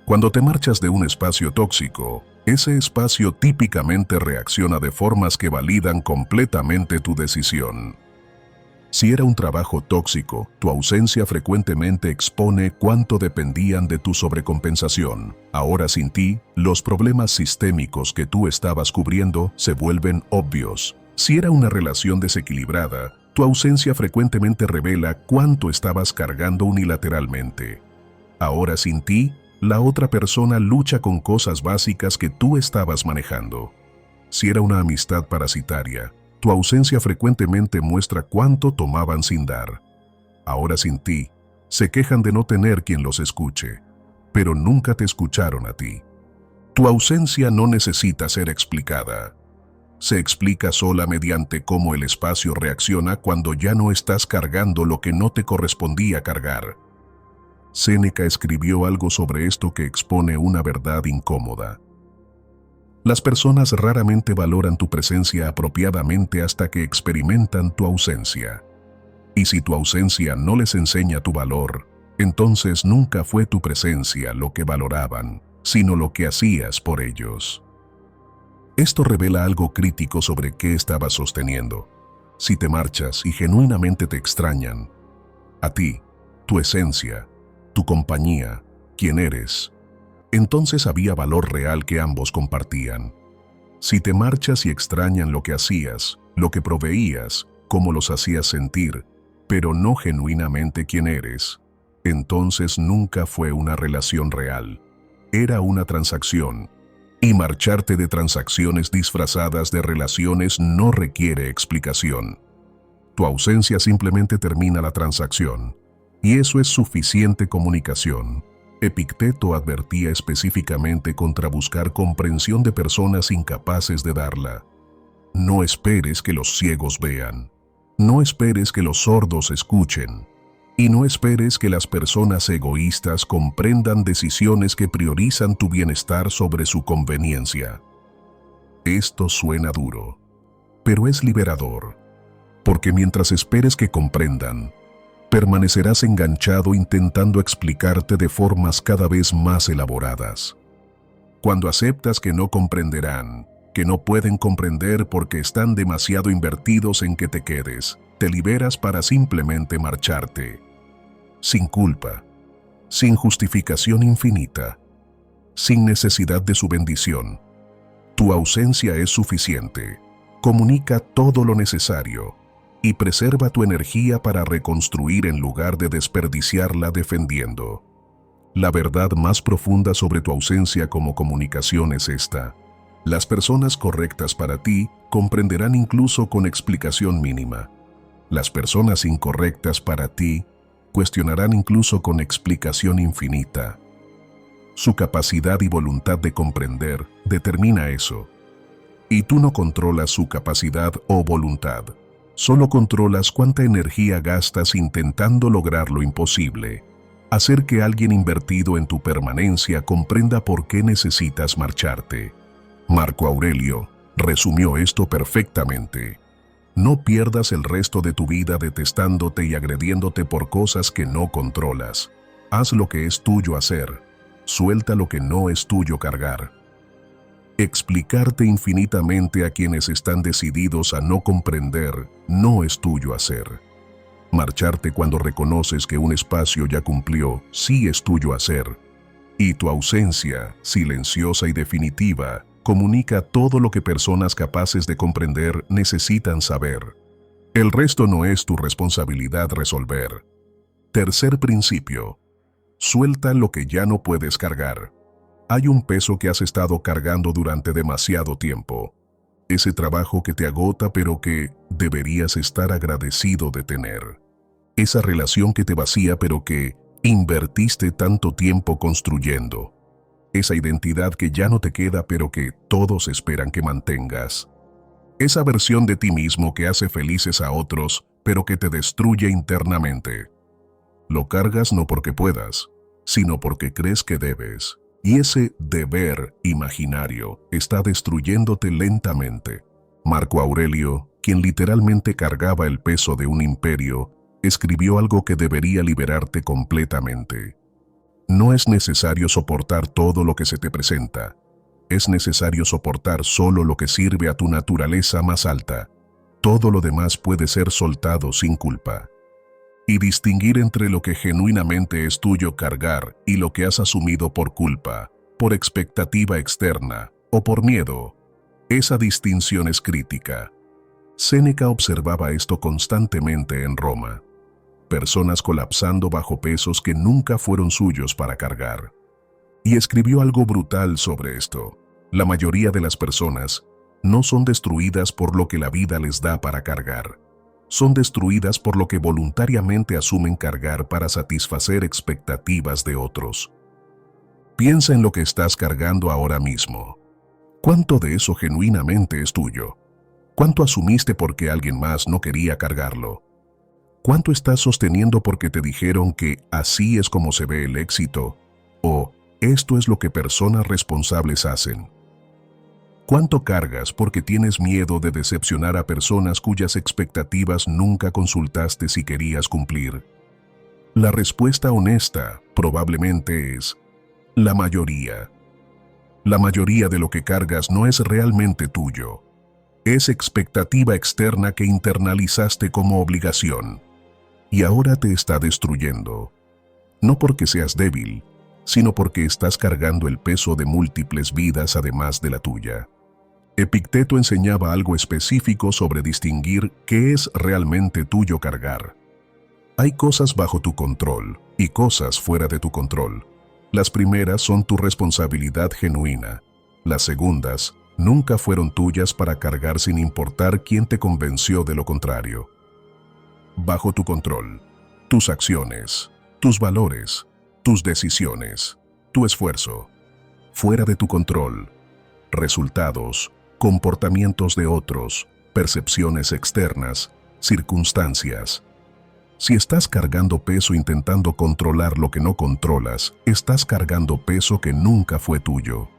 Cuando te marchas de un espacio tóxico, ese espacio típicamente reacciona de formas que validan completamente tu decisión. Si era un trabajo tóxico, tu ausencia frecuentemente expone cuánto dependían de tu sobrecompensación. Ahora sin ti, los problemas sistémicos que tú estabas cubriendo se vuelven obvios. Si era una relación desequilibrada, tu ausencia frecuentemente revela cuánto estabas cargando unilateralmente. Ahora sin ti, la otra persona lucha con cosas básicas que tú estabas manejando. Si era una amistad parasitaria, tu ausencia frecuentemente muestra cuánto tomaban sin dar. Ahora sin ti, se quejan de no tener quien los escuche, pero nunca te escucharon a ti. Tu ausencia no necesita ser explicada. Se explica sola mediante cómo el espacio reacciona cuando ya no estás cargando lo que no te correspondía cargar. Séneca escribió algo sobre esto que expone una verdad incómoda. Las personas raramente valoran tu presencia apropiadamente hasta que experimentan tu ausencia. Y si tu ausencia no les enseña tu valor, entonces nunca fue tu presencia lo que valoraban, sino lo que hacías por ellos. Esto revela algo crítico sobre qué estabas sosteniendo. Si te marchas y genuinamente te extrañan, a ti, tu esencia, tu compañía, quién eres, entonces había valor real que ambos compartían. Si te marchas y extrañan lo que hacías, lo que proveías, cómo los hacías sentir, pero no genuinamente quién eres, entonces nunca fue una relación real. Era una transacción. Y marcharte de transacciones disfrazadas de relaciones no requiere explicación. Tu ausencia simplemente termina la transacción. Y eso es suficiente comunicación. Epicteto advertía específicamente contra buscar comprensión de personas incapaces de darla. No esperes que los ciegos vean. No esperes que los sordos escuchen. Y no esperes que las personas egoístas comprendan decisiones que priorizan tu bienestar sobre su conveniencia. Esto suena duro, pero es liberador, porque mientras esperes que comprendan, permanecerás enganchado intentando explicarte de formas cada vez más elaboradas. Cuando aceptas que no comprenderán, que no pueden comprender porque están demasiado invertidos en que te quedes, te liberas para simplemente marcharte. Sin culpa, sin justificación infinita, sin necesidad de su bendición. Tu ausencia es suficiente. Comunica todo lo necesario y preserva tu energía para reconstruir en lugar de desperdiciarla defendiendo. La verdad más profunda sobre tu ausencia como comunicación es esta. Las personas correctas para ti comprenderán incluso con explicación mínima. Las personas incorrectas para ti cuestionarán incluso con explicación infinita. Su capacidad y voluntad de comprender determina eso. Y tú no controlas su capacidad o voluntad. Solo controlas cuánta energía gastas intentando lograr lo imposible. Hacer que alguien invertido en tu permanencia comprenda por qué necesitas marcharte. Marco Aurelio resumió esto perfectamente. No pierdas el resto de tu vida detestándote y agrediéndote por cosas que no controlas. Haz lo que es tuyo hacer. Suelta lo que no es tuyo cargar. Explicarte infinitamente a quienes están decididos a no comprender no es tuyo hacer. Marcharte cuando reconoces que un espacio ya cumplió sí es tuyo hacer. Y tu ausencia, silenciosa y definitiva, comunica todo lo que personas capaces de comprender necesitan saber. El resto no es tu responsabilidad resolver. Tercer principio. Suelta lo que ya no puedes cargar. Hay un peso que has estado cargando durante demasiado tiempo. Ese trabajo que te agota pero que deberías estar agradecido de tener. Esa relación que te vacía pero que invertiste tanto tiempo construyendo. Esa identidad que ya no te queda pero que todos esperan que mantengas. Esa versión de ti mismo que hace felices a otros pero que te destruye internamente. Lo cargas no porque puedas, sino porque crees que debes. Y ese deber imaginario está destruyéndote lentamente. Marco Aurelio, quien literalmente cargaba el peso de un imperio, escribió algo que debería liberarte completamente. No es necesario soportar todo lo que se te presenta. Es necesario soportar solo lo que sirve a tu naturaleza más alta. Todo lo demás puede ser soltado sin culpa. Y distinguir entre lo que genuinamente es tuyo cargar y lo que has asumido por culpa, por expectativa externa o por miedo. Esa distinción es crítica. Séneca observaba esto constantemente en Roma. Personas colapsando bajo pesos que nunca fueron suyos para cargar. Y escribió algo brutal sobre esto. La mayoría de las personas no son destruidas por lo que la vida les da para cargar. Son destruidas por lo que voluntariamente asumen cargar para satisfacer expectativas de otros. Piensa en lo que estás cargando ahora mismo. ¿Cuánto de eso genuinamente es tuyo? ¿Cuánto asumiste porque alguien más no quería cargarlo? ¿Cuánto estás sosteniendo porque te dijeron que así es como se ve el éxito? ¿O esto es lo que personas responsables hacen? ¿Cuánto cargas porque tienes miedo de decepcionar a personas cuyas expectativas nunca consultaste si querías cumplir? La respuesta honesta probablemente es la mayoría. La mayoría de lo que cargas no es realmente tuyo. Es expectativa externa que internalizaste como obligación. Y ahora te está destruyendo. No porque seas débil, sino porque estás cargando el peso de múltiples vidas además de la tuya. Epicteto enseñaba algo específico sobre distinguir qué es realmente tuyo cargar. Hay cosas bajo tu control y cosas fuera de tu control. Las primeras son tu responsabilidad genuina. Las segundas nunca fueron tuyas para cargar sin importar quién te convenció de lo contrario. Bajo tu control, tus acciones, tus valores, tus decisiones, tu esfuerzo. Fuera de tu control, resultados, comportamientos de otros, percepciones externas, circunstancias. Si estás cargando peso intentando controlar lo que no controlas, estás cargando peso que nunca fue tuyo.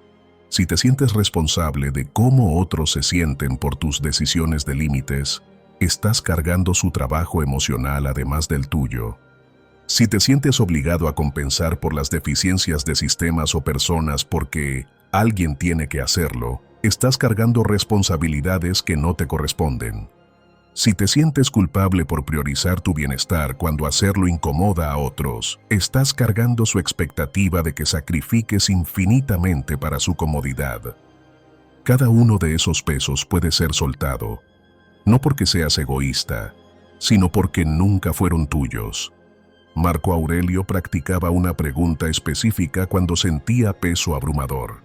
Si te sientes responsable de cómo otros se sienten por tus decisiones de límites, estás cargando su trabajo emocional además del tuyo. Si te sientes obligado a compensar por las deficiencias de sistemas o personas porque alguien tiene que hacerlo, estás cargando responsabilidades que no te corresponden. Si te sientes culpable por priorizar tu bienestar cuando hacerlo incomoda a otros, estás cargando su expectativa de que sacrifiques infinitamente para su comodidad. Cada uno de esos pesos puede ser soltado, no porque seas egoísta, sino porque nunca fueron tuyos. Marco Aurelio practicaba una pregunta específica cuando sentía peso abrumador.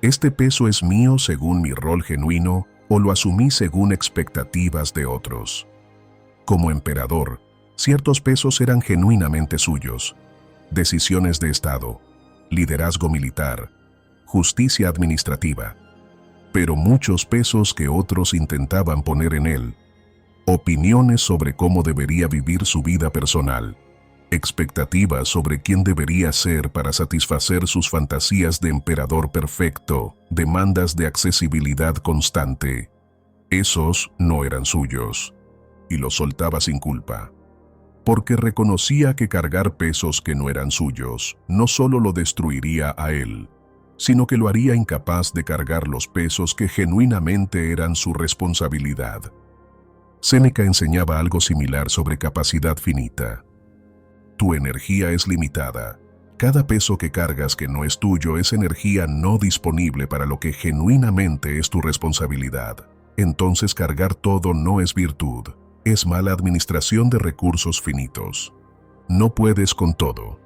¿Este peso es mío según mi rol genuino o lo asumí según expectativas de otros? Como emperador, ciertos pesos eran genuinamente suyos. Decisiones de Estado, liderazgo militar, justicia administrativa. Pero muchos pesos que otros intentaban poner en él. Opiniones sobre cómo debería vivir su vida personal. Expectativas sobre quién debería ser para satisfacer sus fantasías de emperador perfecto, demandas de accesibilidad constante. Esos no eran suyos, y los soltaba sin culpa. Porque reconocía que cargar pesos que no eran suyos no solo lo destruiría a él, sino que lo haría incapaz de cargar los pesos que genuinamente eran su responsabilidad. Séneca enseñaba algo similar sobre capacidad finita. Tu energía es limitada. Cada peso que cargas que no es tuyo es energía no disponible para lo que genuinamente es tu responsabilidad. Entonces cargar todo no es virtud, es mala administración de recursos finitos. No puedes con todo.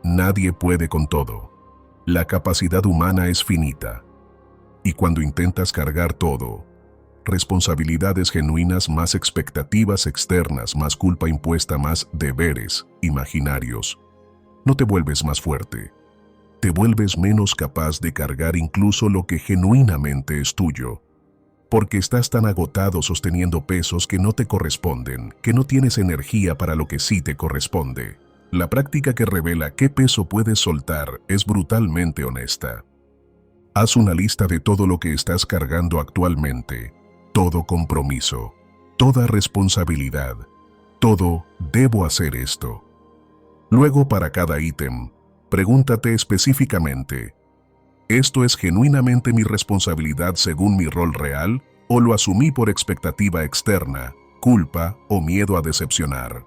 Nadie puede con todo. La capacidad humana es finita. Y cuando intentas cargar todo, responsabilidades genuinas más expectativas externas, más culpa impuesta, más deberes imaginarios, no te vuelves más fuerte. Te vuelves menos capaz de cargar incluso lo que genuinamente es tuyo, porque estás tan agotado sosteniendo pesos que no te corresponden, que no tienes energía para lo que sí te corresponde. La práctica que revela qué peso puedes soltar es brutalmente honesta. Haz una lista de todo lo que estás cargando actualmente, todo compromiso, toda responsabilidad, todo «debo hacer esto». Luego, para cada ítem, pregúntate específicamente, ¿esto es genuinamente mi responsabilidad según mi rol real o lo asumí por expectativa externa, culpa o miedo a decepcionar?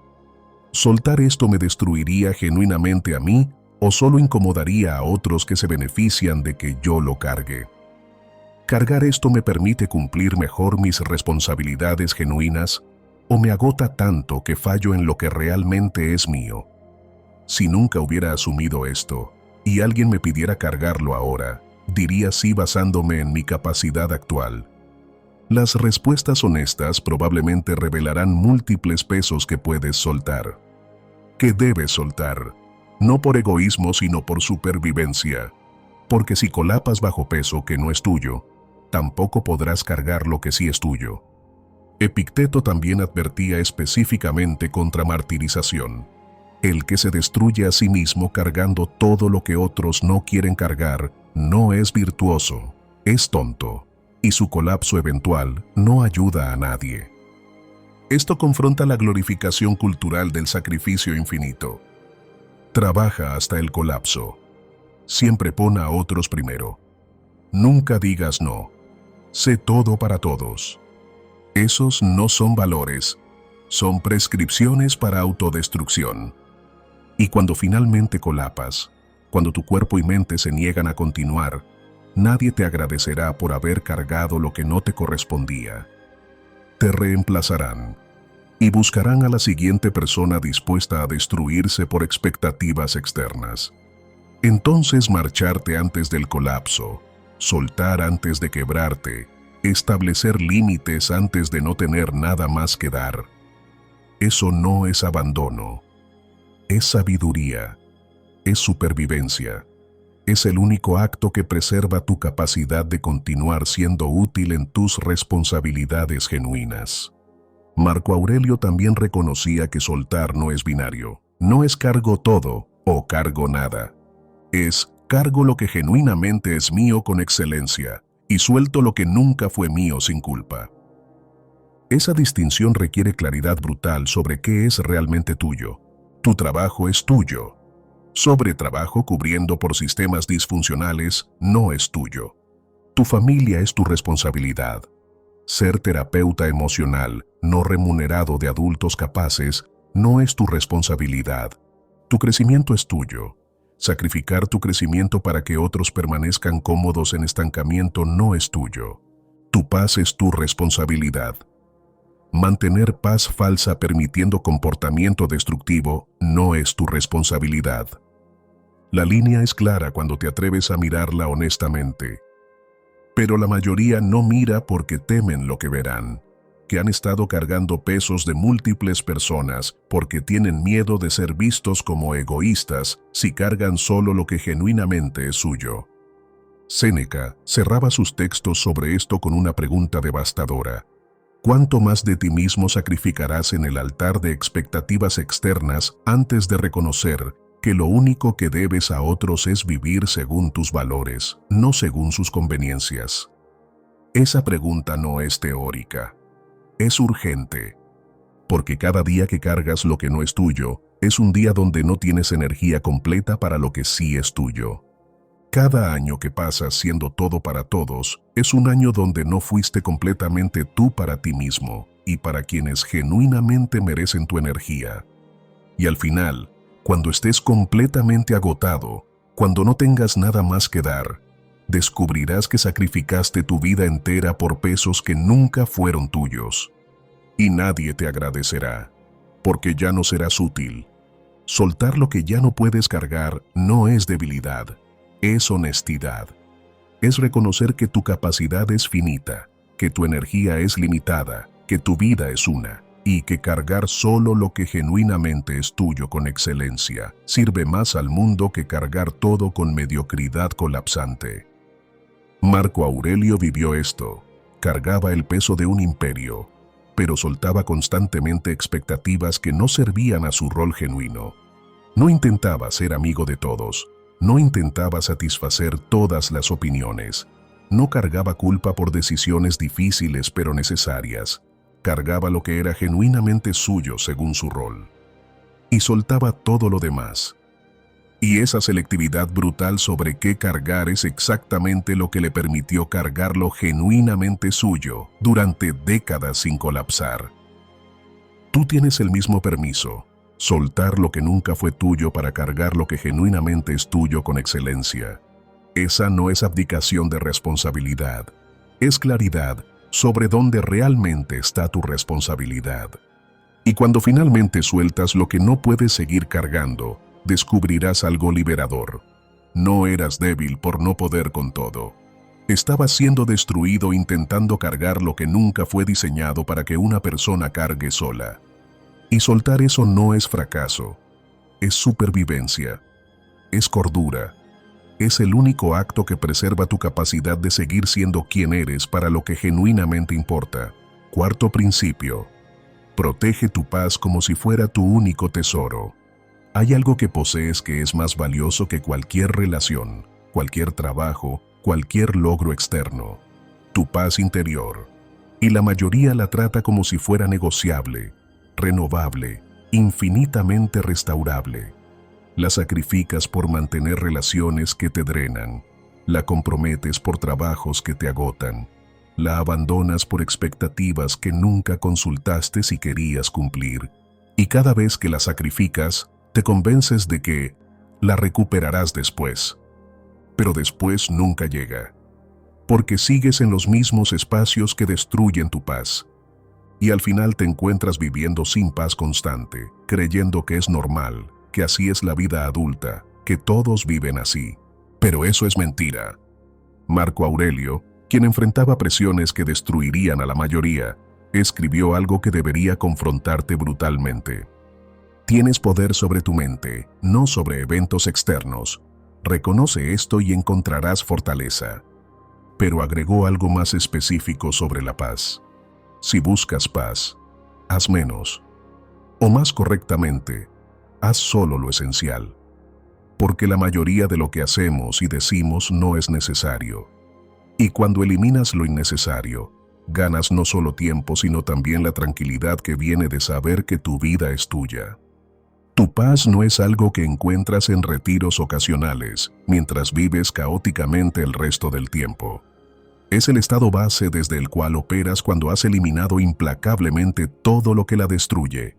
¿Soltar esto me destruiría genuinamente a mí o solo incomodaría a otros que se benefician de que yo lo cargue? ¿Cargar esto me permite cumplir mejor mis responsabilidades genuinas o me agota tanto que fallo en lo que realmente es mío? Si nunca hubiera asumido esto y alguien me pidiera cargarlo ahora, diría sí basándome en mi capacidad actual. Las respuestas honestas probablemente revelarán múltiples pesos que puedes soltar. Que debes soltar, no por egoísmo sino por supervivencia, porque si colapas bajo peso que no es tuyo, tampoco podrás cargar lo que sí es tuyo. Epicteto también advertía específicamente contra martirización. El que se destruye a sí mismo cargando todo lo que otros no quieren cargar no es virtuoso, es tonto, y su colapso eventual no ayuda a nadie. Esto confronta la glorificación cultural del sacrificio infinito. Trabaja hasta el colapso. Siempre pon a otros primero. Nunca digas no. Sé todo para todos. Esos no son valores, son prescripciones para autodestrucción. Y cuando finalmente colapas, cuando tu cuerpo y mente se niegan a continuar, nadie te agradecerá por haber cargado lo que no te correspondía. Te reemplazarán y buscarán a la siguiente persona dispuesta a destruirse por expectativas externas. Entonces marcharte antes del colapso, soltar antes de quebrarte, establecer límites antes de no tener nada más que dar. Eso no es abandono. Es sabiduría, es supervivencia, es el único acto que preserva tu capacidad de continuar siendo útil en tus responsabilidades genuinas. Marco Aurelio también reconocía que soltar no es binario, no es cargo todo o cargo nada. Es cargo lo que genuinamente es mío con excelencia y suelto lo que nunca fue mío sin culpa. Esa distinción requiere claridad brutal sobre qué es realmente tuyo. Tu trabajo es tuyo. Sobretrabajo cubriendo por sistemas disfuncionales no es tuyo. Tu familia es tu responsabilidad. Ser terapeuta emocional no remunerado de adultos capaces no es tu responsabilidad. Tu crecimiento es tuyo. Sacrificar tu crecimiento para que otros permanezcan cómodos en estancamiento no es tuyo. Tu paz es tu responsabilidad. Mantener paz falsa permitiendo comportamiento destructivo no es tu responsabilidad. La línea es clara cuando te atreves a mirarla honestamente. Pero la mayoría no mira porque temen lo que verán, que han estado cargando pesos de múltiples personas porque tienen miedo de ser vistos como egoístas si cargan solo lo que genuinamente es suyo. Séneca cerraba sus textos sobre esto con una pregunta devastadora. ¿Cuánto más de ti mismo sacrificarás en el altar de expectativas externas antes de reconocer que lo único que debes a otros es vivir según tus valores, no según sus conveniencias? Esa pregunta no es teórica, es urgente, porque cada día que cargas lo que no es tuyo, es un día donde no tienes energía completa para lo que sí es tuyo. Cada año que pasas siendo todo para todos es un año donde no fuiste completamente tú para ti mismo y para quienes genuinamente merecen tu energía. Y al final, cuando estés completamente agotado, cuando no tengas nada más que dar, descubrirás que sacrificaste tu vida entera por pesos que nunca fueron tuyos. Y nadie te agradecerá, porque ya no serás útil. Soltar lo que ya no puedes cargar no es debilidad. Es honestidad. Es reconocer que tu capacidad es finita, que tu energía es limitada, que tu vida es una, y que cargar solo lo que genuinamente es tuyo con excelencia sirve más al mundo que cargar todo con mediocridad colapsante. Marco Aurelio vivió esto. Cargaba el peso de un imperio, pero soltaba constantemente expectativas que no servían a su rol genuino. No intentaba ser amigo de todos, no intentaba satisfacer todas las opiniones, no cargaba culpa por decisiones difíciles pero necesarias, cargaba lo que era genuinamente suyo según su rol. Y soltaba todo lo demás. Y esa selectividad brutal sobre qué cargar es exactamente lo que le permitió cargar lo genuinamente suyo durante décadas sin colapsar. Tú tienes el mismo permiso, soltar lo que nunca fue tuyo para cargar lo que genuinamente es tuyo con excelencia. Esa no es abdicación de responsabilidad, es claridad sobre dónde realmente está tu responsabilidad. Y cuando finalmente sueltas lo que no puedes seguir cargando, descubrirás algo liberador. No eras débil por no poder con todo. Estabas siendo destruido intentando cargar lo que nunca fue diseñado para que una persona cargue sola. Y soltar eso no es fracaso, es supervivencia, es cordura. Es el único acto que preserva tu capacidad de seguir siendo quien eres para lo que genuinamente importa. Cuarto principio. Protege tu paz como si fuera tu único tesoro. Hay algo que posees que es más valioso que cualquier relación, cualquier trabajo, cualquier logro externo. Tu paz interior. Y la mayoría la trata como si fuera negociable, renovable, infinitamente restaurable. La sacrificas por mantener relaciones que te drenan, la comprometes por trabajos que te agotan, la abandonas por expectativas que nunca consultaste si querías cumplir, y cada vez que la sacrificas, te convences de que la recuperarás después. Pero después nunca llega, porque sigues en los mismos espacios que destruyen tu paz. Y al final te encuentras viviendo sin paz constante, creyendo que es normal, que así es la vida adulta, que todos viven así. Pero eso es mentira. Marco Aurelio, quien enfrentaba presiones que destruirían a la mayoría, escribió algo que debería confrontarte brutalmente. Tienes poder sobre tu mente, no sobre eventos externos. Reconoce esto y encontrarás fortaleza. Pero agregó algo más específico sobre la paz. Si buscas paz, haz menos. O más correctamente, haz solo lo esencial. Porque la mayoría de lo que hacemos y decimos no es necesario. Y cuando eliminas lo innecesario, ganas no solo tiempo sino también la tranquilidad que viene de saber que tu vida es tuya. Tu paz no es algo que encuentras en retiros ocasionales, mientras vives caóticamente el resto del tiempo. Es el estado base desde el cual operas cuando has eliminado implacablemente todo lo que la destruye.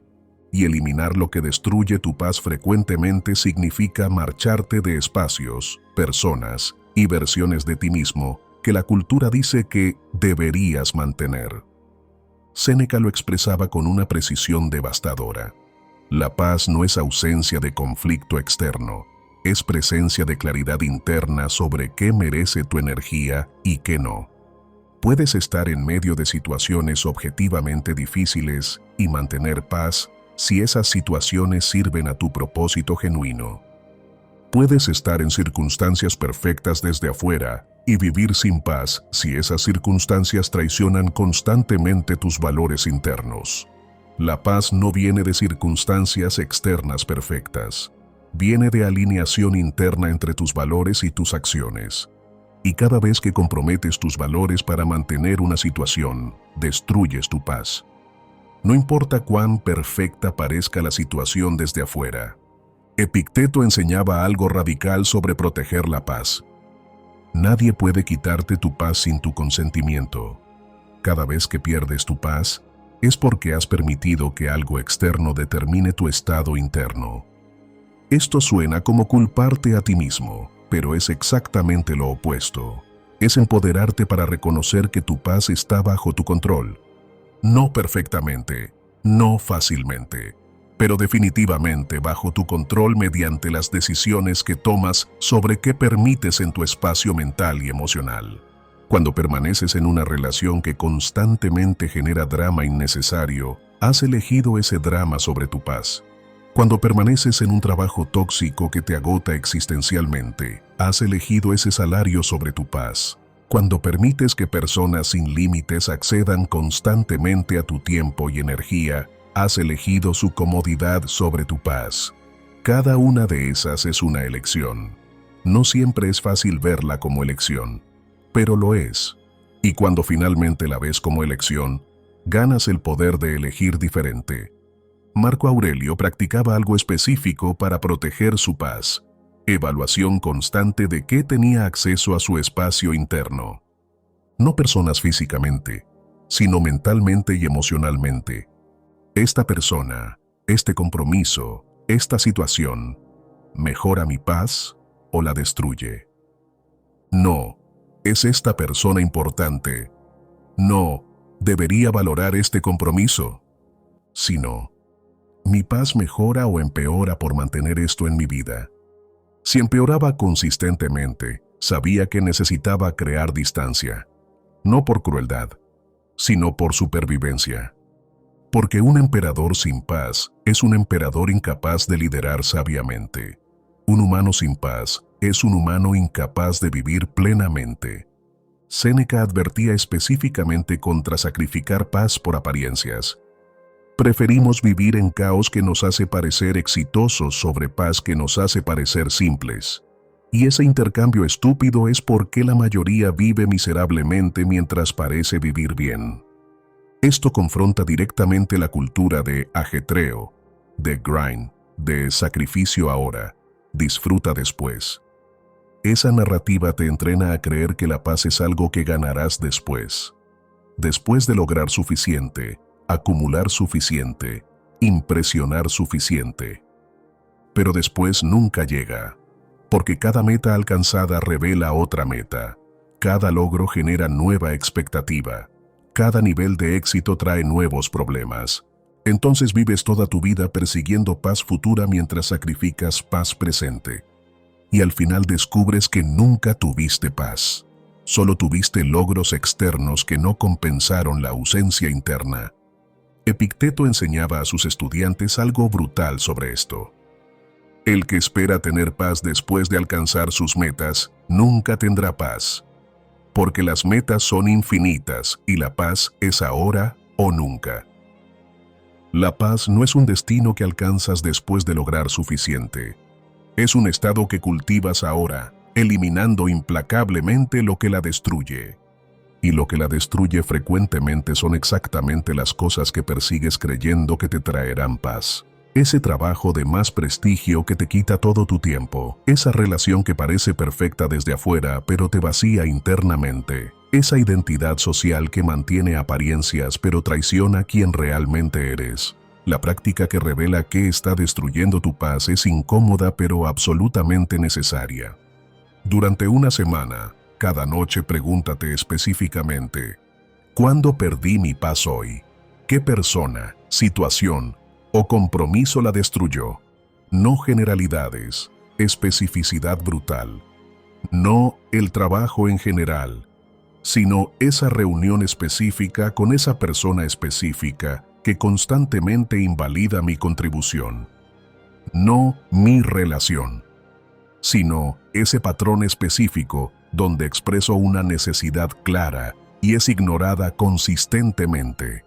Y eliminar lo que destruye tu paz frecuentemente significa marcharte de espacios, personas y versiones de ti mismo que la cultura dice que deberías mantener. Séneca lo expresaba con una precisión devastadora. La paz no es ausencia de conflicto externo, es presencia de claridad interna sobre qué merece tu energía y qué no. Puedes estar en medio de situaciones objetivamente difíciles y mantener paz si esas situaciones sirven a tu propósito genuino. Puedes estar en circunstancias perfectas desde afuera y vivir sin paz si esas circunstancias traicionan constantemente tus valores internos. La paz no viene de circunstancias externas perfectas. Viene de alineación interna entre tus valores y tus acciones. Y cada vez que comprometes tus valores para mantener una situación, destruyes tu paz. No importa cuán perfecta parezca la situación desde afuera. Epicteto enseñaba algo radical sobre proteger la paz. Nadie puede quitarte tu paz sin tu consentimiento. Cada vez que pierdes tu paz, es porque has permitido que algo externo determine tu estado interno. Esto suena como culparte a ti mismo, pero es exactamente lo opuesto. Es empoderarte para reconocer que tu paz está bajo tu control. No perfectamente, no fácilmente, pero definitivamente bajo tu control mediante las decisiones que tomas sobre qué permites en tu espacio mental y emocional. Cuando permaneces en una relación que constantemente genera drama innecesario, has elegido ese drama sobre tu paz. Cuando permaneces en un trabajo tóxico que te agota existencialmente, has elegido ese salario sobre tu paz. Cuando permites que personas sin límites accedan constantemente a tu tiempo y energía, has elegido su comodidad sobre tu paz. Cada una de esas es una elección. No siempre es fácil verla como elección, pero lo es. Y cuando finalmente la ves como elección, ganas el poder de elegir diferente. Marco Aurelio practicaba algo específico para proteger su paz: evaluación constante de qué tenía acceso a su espacio interno. No personas físicamente, sino mentalmente y emocionalmente. Esta persona, este compromiso, esta situación, ¿mejora mi paz o la destruye? No, ¿es esta persona importante? No, ¿debería valorar este compromiso? Sino, ¿mi paz mejora o empeora por mantener esto en mi vida? Si empeoraba consistentemente, sabía que necesitaba crear distancia, no por crueldad, sino por supervivencia. Porque un emperador sin paz es un emperador incapaz de liderar sabiamente. Un humano sin paz es un humano incapaz de vivir plenamente. Séneca advertía específicamente contra sacrificar paz por apariencias. Preferimos vivir en caos que nos hace parecer exitosos sobre paz que nos hace parecer simples. Y ese intercambio estúpido es porque la mayoría vive miserablemente mientras parece vivir bien. Esto confronta directamente la cultura de ajetreo, de grind, de sacrificio ahora, disfruta después. Esa narrativa te entrena a creer que la paz es algo que ganarás después. Después de lograr suficiente, acumular suficiente, impresionar suficiente. Pero después nunca llega, porque cada meta alcanzada revela otra meta. Cada logro genera nueva expectativa. Cada nivel de éxito trae nuevos problemas. Entonces vives toda tu vida persiguiendo paz futura mientras sacrificas paz presente. Y al final descubres que nunca tuviste paz. Solo tuviste logros externos que no compensaron la ausencia interna. Epicteto enseñaba a sus estudiantes algo brutal sobre esto. El que espera tener paz después de alcanzar sus metas, nunca tendrá paz. Porque las metas son infinitas y la paz es ahora o nunca. La paz no es un destino que alcanzas después de lograr suficiente. Es un estado que cultivas ahora, eliminando implacablemente lo que la destruye. Y lo que la destruye frecuentemente son exactamente las cosas que persigues creyendo que te traerán paz. Ese trabajo de más prestigio que te quita todo tu tiempo. Esa relación que parece perfecta desde afuera pero te vacía internamente. Esa identidad social que mantiene apariencias pero traiciona a quien realmente eres. La práctica que revela qué está destruyendo tu paz es incómoda pero absolutamente necesaria. Durante una semana, cada noche pregúntate específicamente: ¿cuándo perdí mi paz hoy? ¿Qué persona, situación o compromiso la destruyó? No generalidades, especificidad brutal. No el trabajo en general, sino esa reunión específica con esa persona específica que constantemente invalida mi contribución. No mi relación, sino ese patrón específico donde expreso una necesidad clara y es ignorada consistentemente.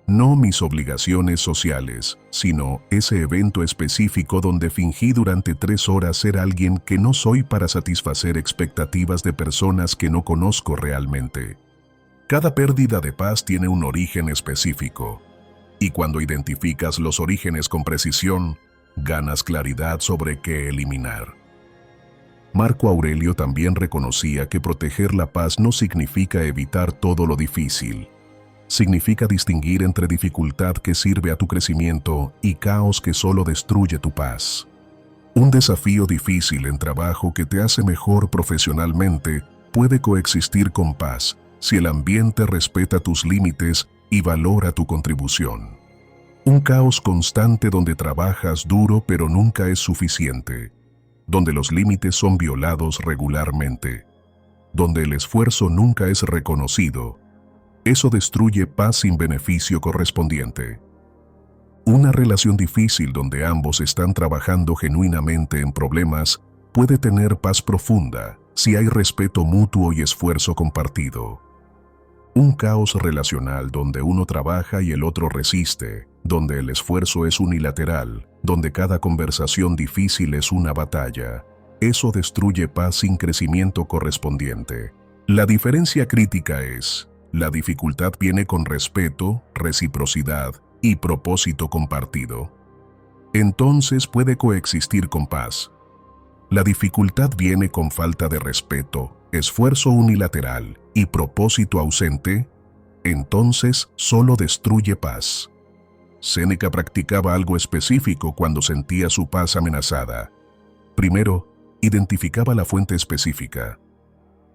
No mis obligaciones sociales, sino ese evento específico donde fingí durante 3 horas ser alguien que no soy para satisfacer expectativas de personas que no conozco realmente. Cada pérdida de paz tiene un origen específico, y cuando identificas los orígenes con precisión, ganas claridad sobre qué eliminar. Marco Aurelio también reconocía que proteger la paz no significa evitar todo lo difícil. Significa distinguir entre dificultad que sirve a tu crecimiento y caos que solo destruye tu paz. Un desafío difícil en trabajo que te hace mejor profesionalmente puede coexistir con paz si el ambiente respeta tus límites y valora tu contribución. Un caos constante donde trabajas duro pero nunca es suficiente, donde los límites son violados regularmente, donde el esfuerzo nunca es reconocido. Eso destruye paz sin beneficio correspondiente. Una relación difícil donde ambos están trabajando genuinamente en problemas puede tener paz profunda si hay respeto mutuo y esfuerzo compartido. Un caos relacional donde uno trabaja y el otro resiste, donde el esfuerzo es unilateral, donde cada conversación difícil es una batalla. Eso destruye paz sin crecimiento correspondiente. La diferencia crítica es: la dificultad viene con respeto, reciprocidad y propósito compartido. Entonces puede coexistir con paz. La dificultad viene con falta de respeto, esfuerzo unilateral y propósito ausente. Entonces solo destruye paz. Séneca practicaba algo específico cuando sentía su paz amenazada. Primero, identificaba la fuente específica.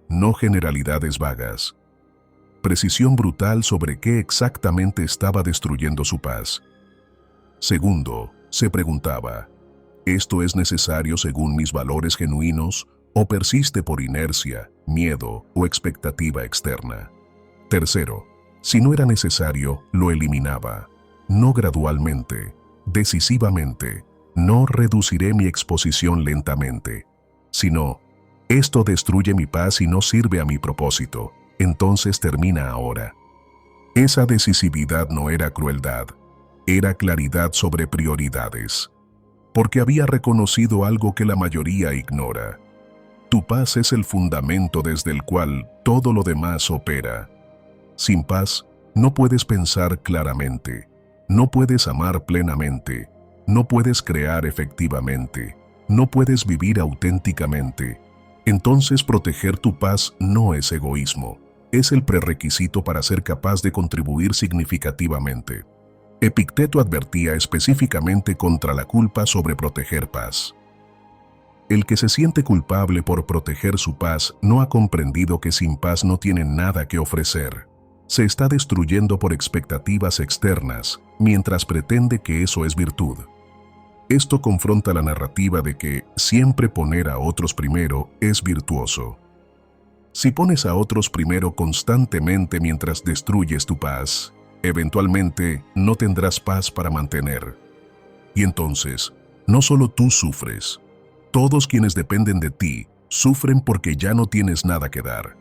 No generalidades vagas. Precisión brutal sobre qué exactamente estaba destruyendo su paz. Segundo, se preguntaba: ¿esto es necesario según mis valores genuinos o persiste por inercia, miedo o expectativa externa? Tercero, si no era necesario, lo eliminaba. No gradualmente, decisivamente. No reduciré mi exposición lentamente, sino: esto destruye mi paz y no sirve a mi propósito, entonces termina ahora. Esa decisividad no era crueldad, era claridad sobre prioridades. Porque había reconocido algo que la mayoría ignora. Tu paz es el fundamento desde el cual todo lo demás opera. Sin paz, no puedes pensar claramente, no puedes amar plenamente, no puedes crear efectivamente, no puedes vivir auténticamente. Entonces proteger tu paz no es egoísmo, es el prerequisito para ser capaz de contribuir significativamente. Epicteto advertía específicamente contra la culpa sobre proteger paz. El que se siente culpable por proteger su paz no ha comprendido que sin paz no tiene nada que ofrecer. Se está destruyendo por expectativas externas, mientras pretende que eso es virtud. Esto confronta la narrativa de que siempre poner a otros primero es virtuoso. Si pones a otros primero constantemente mientras destruyes tu paz, eventualmente no tendrás paz para mantener. Y entonces, no solo tú sufres, todos quienes dependen de ti sufren porque ya no tienes nada que dar.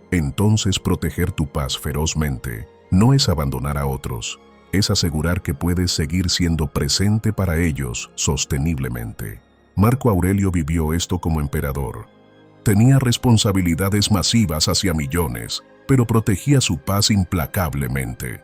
Entonces proteger tu paz ferozmente no es abandonar a otros, es asegurar que puedes seguir siendo presente para ellos sosteniblemente. Marco Aurelio vivió esto como emperador. Tenía responsabilidades masivas hacia millones, pero protegía su paz implacablemente.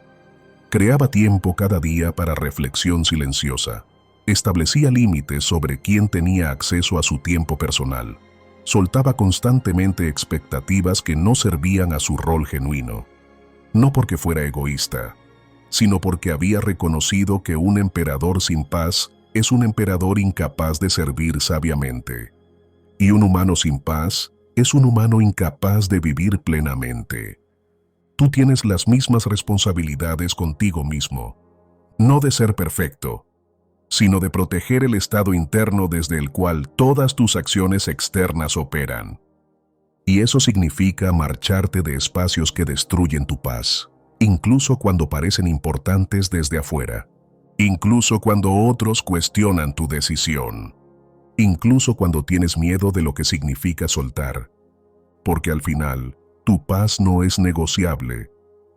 Creaba tiempo cada día para reflexión silenciosa. Establecía límites sobre quién tenía acceso a su tiempo personal. Soltaba constantemente expectativas que no servían a su rol genuino. No porque fuera egoísta, sino porque había reconocido que un emperador sin paz es un emperador incapaz de servir sabiamente. Y un humano sin paz es un humano incapaz de vivir plenamente. Tú tienes las mismas responsabilidades contigo mismo, no de ser perfecto, sino de proteger el estado interno desde el cual todas tus acciones externas operan. Y eso significa marcharte de espacios que destruyen tu paz, incluso cuando parecen importantes desde afuera, incluso cuando otros cuestionan tu decisión, incluso cuando tienes miedo de lo que significa soltar, porque al final, tu paz no es negociable,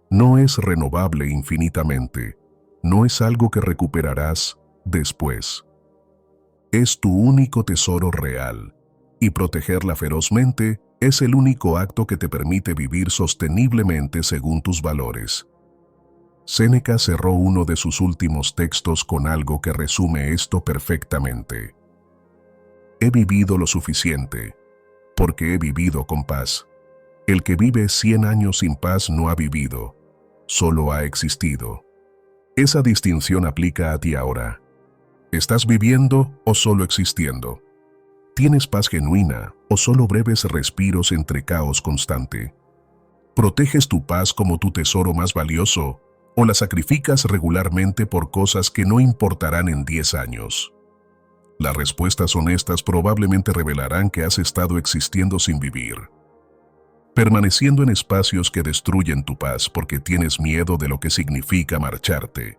no es renovable infinitamente, no es algo que recuperarás después. Es tu único tesoro real, y protegerla ferozmente es el único acto que te permite vivir sosteniblemente según tus valores. Séneca cerró uno de sus últimos textos con algo que resume esto perfectamente. He vivido lo suficiente, porque he vivido con paz. El que vive 100 años sin paz no ha vivido, solo ha existido. Esa distinción aplica a ti ahora. ¿Estás viviendo o solo existiendo? ¿Tienes paz genuina o solo breves respiros entre caos constante? ¿Proteges tu paz como tu tesoro más valioso o la sacrificas regularmente por cosas que no importarán en 10 años? Las respuestas honestas probablemente revelarán que has estado existiendo sin vivir, permaneciendo en espacios que destruyen tu paz porque tienes miedo de lo que significa marcharte.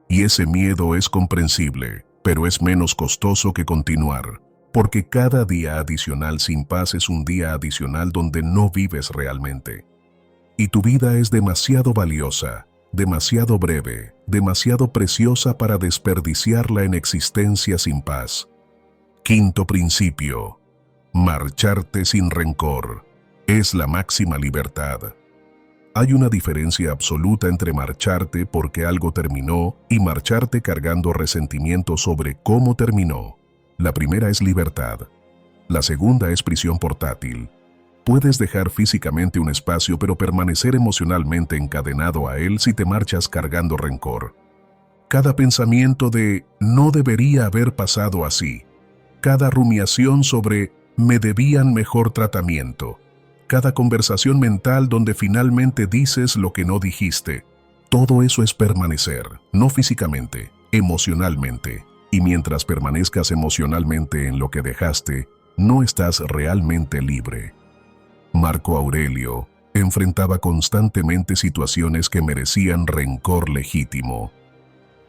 Y ese miedo es comprensible, pero es menos costoso que continuar, porque cada día adicional sin paz es un día adicional donde no vives realmente. Y tu vida es demasiado valiosa, demasiado breve, demasiado preciosa para desperdiciarla en existencia sin paz. Quinto principio. Marcharte sin rencor es la máxima libertad. Hay una diferencia absoluta entre marcharte porque algo terminó y marcharte cargando resentimiento sobre cómo terminó. La primera es libertad. La segunda es prisión portátil. Puedes dejar físicamente un espacio pero permanecer emocionalmente encadenado a él si te marchas cargando rencor. Cada pensamiento de "no debería haber pasado así", cada rumiación sobre "me debían mejor tratamiento", cada conversación mental donde finalmente dices lo que no dijiste, todo eso es permanecer, no físicamente, emocionalmente. Y mientras permanezcas emocionalmente en lo que dejaste, no estás realmente libre. Marco Aurelio enfrentaba constantemente situaciones que merecían rencor legítimo.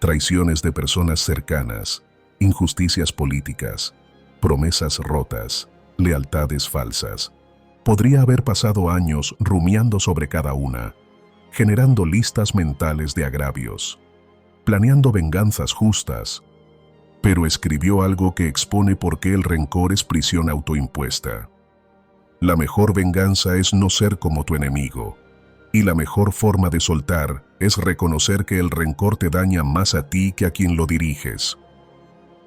Traiciones de personas cercanas, injusticias políticas, promesas rotas, lealtades falsas. Podría haber pasado años rumiando sobre cada una, generando listas mentales de agravios, planeando venganzas justas, pero escribió algo que expone por qué el rencor es prisión autoimpuesta. La mejor venganza es no ser como tu enemigo, y la mejor forma de soltar es reconocer que el rencor te daña más a ti que a quien lo diriges.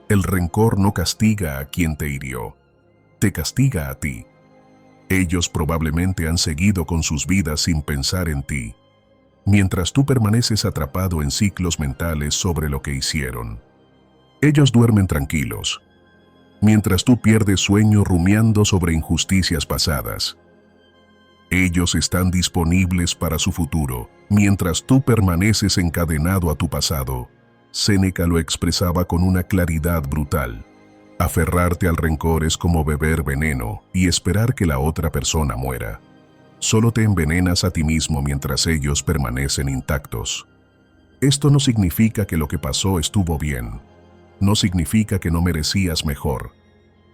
El rencor no castiga a quien te hirió, te castiga a ti. Ellos probablemente han seguido con sus vidas sin pensar en ti, mientras tú permaneces atrapado en ciclos mentales sobre lo que hicieron. Ellos duermen tranquilos, mientras tú pierdes sueño rumiando sobre injusticias pasadas. Ellos están disponibles para su futuro, mientras tú permaneces encadenado a tu pasado. Séneca lo expresaba con una claridad brutal. Aferrarte al rencor es como beber veneno y esperar que la otra persona muera. Solo te envenenas a ti mismo mientras ellos permanecen intactos. Esto no significa que lo que pasó estuvo bien. No significa que no merecías mejor.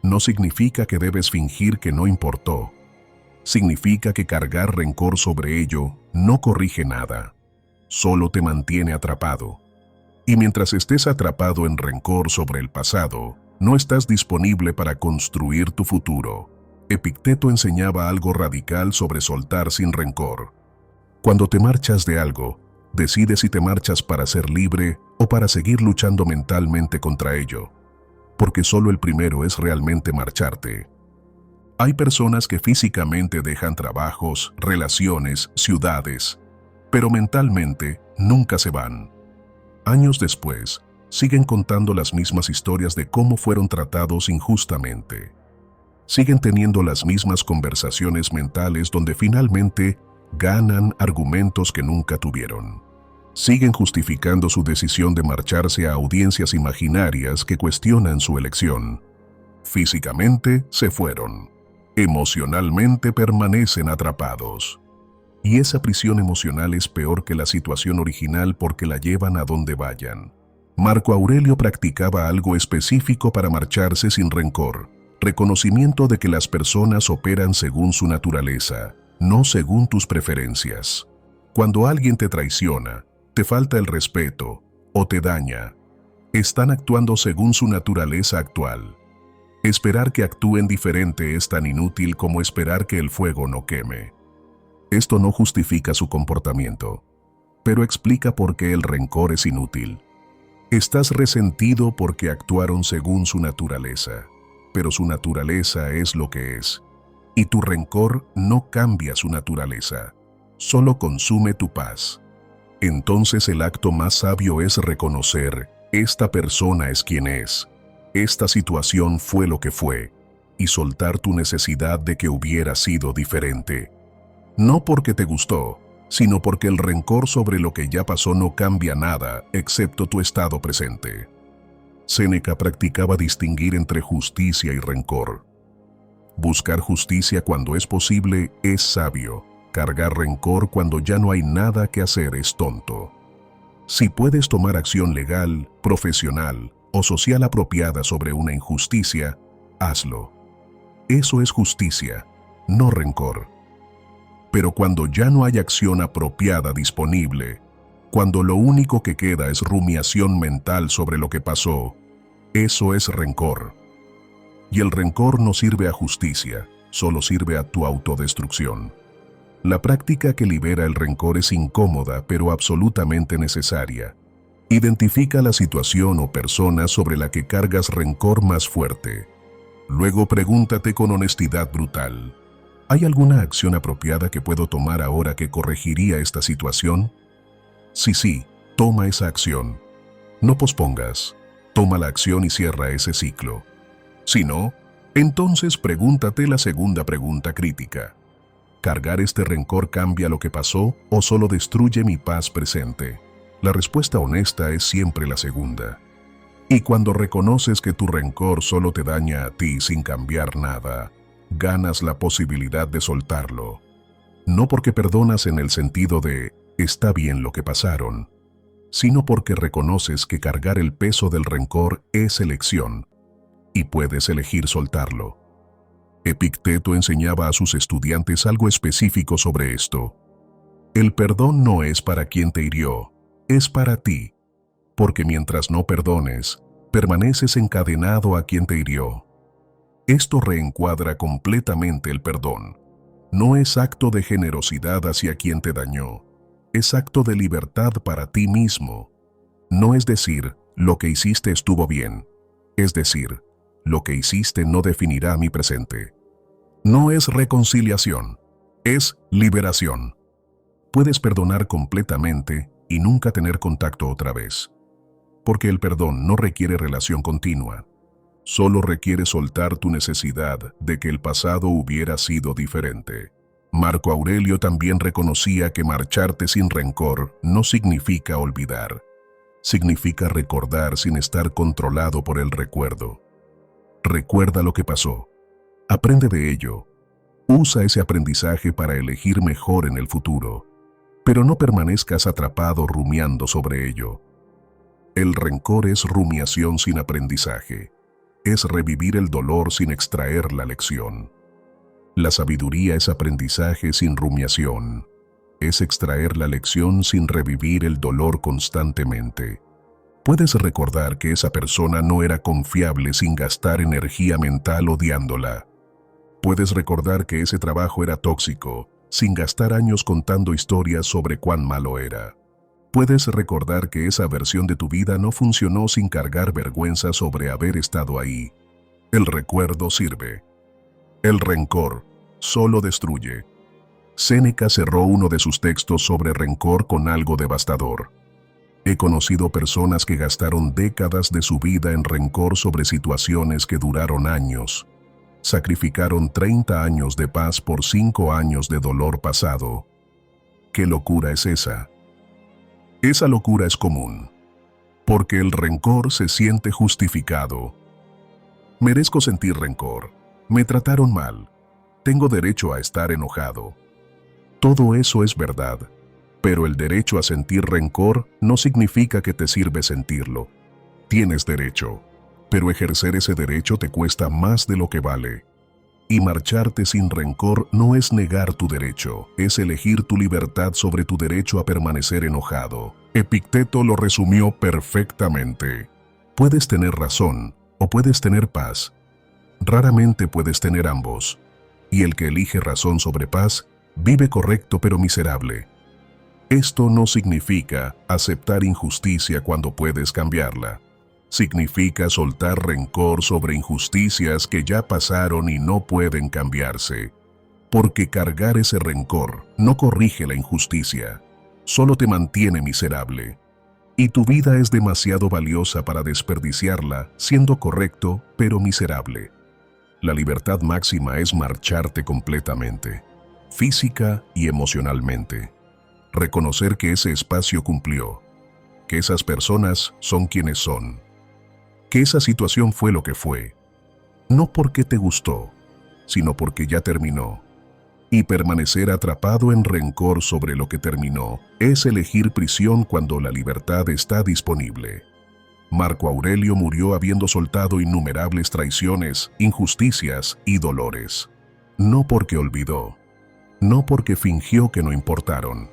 No significa que debes fingir que no importó. Significa que cargar rencor sobre ello no corrige nada. Solo te mantiene atrapado. Y mientras estés atrapado en rencor sobre el pasado, no estás disponible para construir tu futuro. Epicteto enseñaba algo radical sobre soltar sin rencor. Cuando te marchas de algo, decides si te marchas para ser libre o para seguir luchando mentalmente contra ello. Porque solo el primero es realmente marcharte. Hay personas que físicamente dejan trabajos, relaciones, ciudades, pero mentalmente nunca se van. Años después, siguen contando las mismas historias de cómo fueron tratados injustamente. Siguen teniendo las mismas conversaciones mentales donde finalmente ganan argumentos que nunca tuvieron. Siguen justificando su decisión de marcharse a audiencias imaginarias que cuestionan su elección. Físicamente se fueron. Emocionalmente permanecen atrapados. Y esa prisión emocional es peor que la situación original porque la llevan a donde vayan. Marco Aurelio practicaba algo específico para marcharse sin rencor: reconocimiento de que las personas operan según su naturaleza, no según tus preferencias. Cuando alguien te traiciona, te falta el respeto o te daña, están actuando según su naturaleza actual. Esperar que actúen diferente es tan inútil como esperar que el fuego no queme. Esto no justifica su comportamiento, pero explica por qué el rencor es inútil. Estás resentido porque actuaron según su naturaleza, pero su naturaleza es lo que es, y tu rencor no cambia su naturaleza, solo consume tu paz. Entonces el acto más sabio es reconocer: esta persona es quien es, esta situación fue lo que fue, y soltar tu necesidad de que hubiera sido diferente. No porque te gustó, sino porque el rencor sobre lo que ya pasó no cambia nada excepto tu estado presente. Séneca practicaba distinguir entre justicia y rencor. Buscar justicia cuando es posible es sabio. Cargar rencor cuando ya no hay nada que hacer es tonto. Si puedes tomar acción legal, profesional o social apropiada sobre una injusticia, hazlo. Eso es justicia, no rencor. Pero cuando ya no hay acción apropiada disponible, cuando lo único que queda es rumiación mental sobre lo que pasó, eso es rencor. Y el rencor no sirve a justicia, solo sirve a tu autodestrucción. La práctica que libera el rencor es incómoda, pero absolutamente necesaria. Identifica la situación o persona sobre la que cargas rencor más fuerte. Luego pregúntate con honestidad brutal: ¿hay alguna acción apropiada que puedo tomar ahora que corregiría esta situación? Si sí, toma esa acción. No pospongas. Toma la acción y cierra ese ciclo. Si no, entonces pregúntate la segunda pregunta crítica: ¿cargar este rencor cambia lo que pasó o solo destruye mi paz presente? La respuesta honesta es siempre la segunda. Y cuando reconoces que tu rencor solo te daña a ti sin cambiar nada, ganas la posibilidad de soltarlo. No porque perdonas en el sentido de está bien lo que pasaron, sino porque reconoces que cargar el peso del rencor es elección y puedes elegir soltarlo. Epicteto enseñaba a sus estudiantes algo específico sobre esto. El perdón no es para quien te hirió, es para ti, porque mientras no perdones, permaneces encadenado a quien te hirió. Esto reencuadra completamente el perdón. No es acto de generosidad hacia quien te dañó, es acto de libertad para ti mismo. No es decir, lo que hiciste estuvo bien, es decir, lo que hiciste no definirá mi presente. No es reconciliación, es liberación. Puedes perdonar completamente y nunca tener contacto otra vez, porque el perdón no requiere relación continua. Solo requiere soltar tu necesidad de que el pasado hubiera sido diferente. Marco Aurelio también reconocía que marcharte sin rencor no significa olvidar. Significa recordar sin estar controlado por el recuerdo. Recuerda lo que pasó. Aprende de ello. Usa ese aprendizaje para elegir mejor en el futuro. Pero no permanezcas atrapado rumiando sobre ello. El rencor es rumiación sin aprendizaje. Es revivir el dolor sin extraer la lección. La sabiduría es aprendizaje sin rumiación. Es extraer la lección sin revivir el dolor constantemente. Puedes recordar que esa persona no era confiable sin gastar energía mental odiándola. Puedes recordar que ese trabajo era tóxico sin gastar años contando historias sobre cuán malo era. Puedes recordar que esa versión de tu vida no funcionó sin cargar vergüenza sobre haber estado ahí. El recuerdo sirve. El rencor solo destruye. Séneca cerró uno de sus textos sobre rencor con algo devastador. He conocido personas que gastaron décadas de su vida en rencor sobre situaciones que duraron años. Sacrificaron 30 años de paz por 5 años de dolor pasado. ¿Qué locura es esa? Esa locura es común, porque el rencor se siente justificado. Merezco sentir rencor. Me trataron mal. Tengo derecho a estar enojado. Todo eso es verdad, pero el derecho a sentir rencor no significa que te sirve sentirlo. Tienes derecho, pero ejercer ese derecho te cuesta más de lo que vale. Y marcharte sin rencor no es negar tu derecho, es elegir tu libertad sobre tu derecho a permanecer enojado. Epicteto lo resumió perfectamente. Puedes tener razón o puedes tener paz. Raramente puedes tener ambos. Y el que elige razón sobre paz, vive correcto pero miserable. Esto no significa aceptar injusticia cuando puedes cambiarla. Significa soltar rencor sobre injusticias que ya pasaron y no pueden cambiarse. Porque cargar ese rencor no corrige la injusticia, solo te mantiene miserable. Y tu vida es demasiado valiosa para desperdiciarla siendo correcto pero miserable. La libertad máxima es marcharte completamente, física y emocionalmente. Reconocer que ese espacio cumplió, que esas personas son quienes son, que esa situación fue lo que fue, no porque te gustó, sino porque ya terminó. Y permanecer atrapado en rencor sobre lo que terminó es elegir prisión cuando la libertad está disponible. Marco Aurelio murió habiendo soltado innumerables traiciones, injusticias y dolores. No porque olvidó, no porque fingió que no importaron,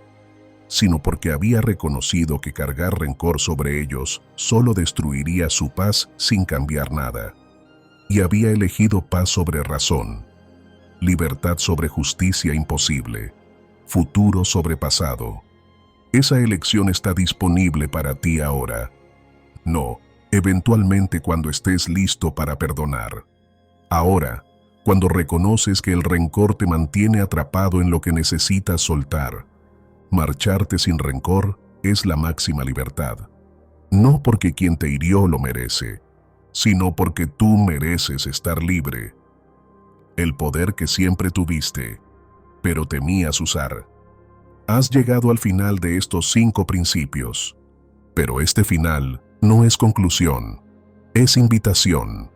sino porque había reconocido que cargar rencor sobre ellos solo destruiría su paz sin cambiar nada. Y había elegido paz sobre razón, libertad sobre justicia imposible, futuro sobre pasado. Esa elección está disponible para ti ahora. No, eventualmente cuando estés listo para perdonar. Ahora, cuando reconoces que el rencor te mantiene atrapado en lo que necesitas soltar. Marcharte sin rencor es la máxima libertad. No porque quien te hirió lo merece, sino porque tú mereces estar libre. El poder que siempre tuviste, pero temías usar. Has llegado al final de estos 5 principios, pero este final no es conclusión, es invitación.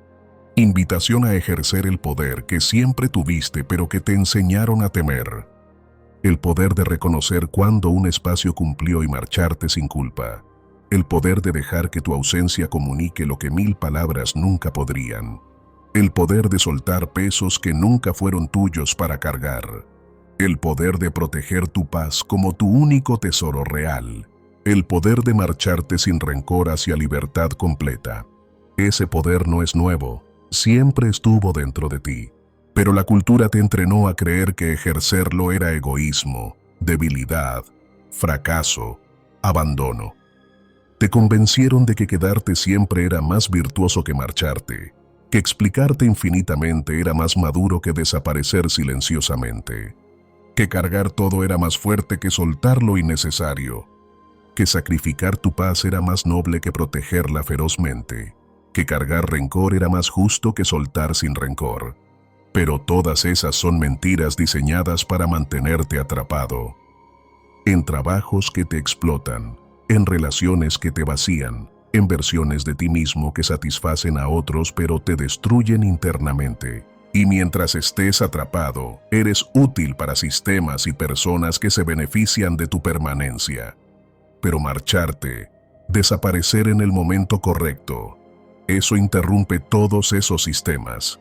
Invitación a ejercer el poder que siempre tuviste pero que te enseñaron a temer. El poder de reconocer cuando un espacio cumplió y marcharte sin culpa. El poder de dejar que tu ausencia comunique lo que 1000 palabras nunca podrían. El poder de soltar pesos que nunca fueron tuyos para cargar. El poder de proteger tu paz como tu único tesoro real. El poder de marcharte sin rencor hacia libertad completa. Ese poder no es nuevo, siempre estuvo dentro de ti. Pero la cultura te entrenó a creer que ejercerlo era egoísmo, debilidad, fracaso, abandono. Te convencieron de que quedarte siempre era más virtuoso que marcharte, que explicarte infinitamente era más maduro que desaparecer silenciosamente, que cargar todo era más fuerte que soltar lo innecesario, que sacrificar tu paz era más noble que protegerla ferozmente, que cargar rencor era más justo que soltar sin rencor. Pero todas esas son mentiras diseñadas para mantenerte atrapado. En trabajos que te explotan, en relaciones que te vacían, en versiones de ti mismo que satisfacen a otros pero te destruyen internamente. Y mientras estés atrapado, eres útil para sistemas y personas que se benefician de tu permanencia. Pero marcharte, desaparecer en el momento correcto, eso interrumpe todos esos sistemas.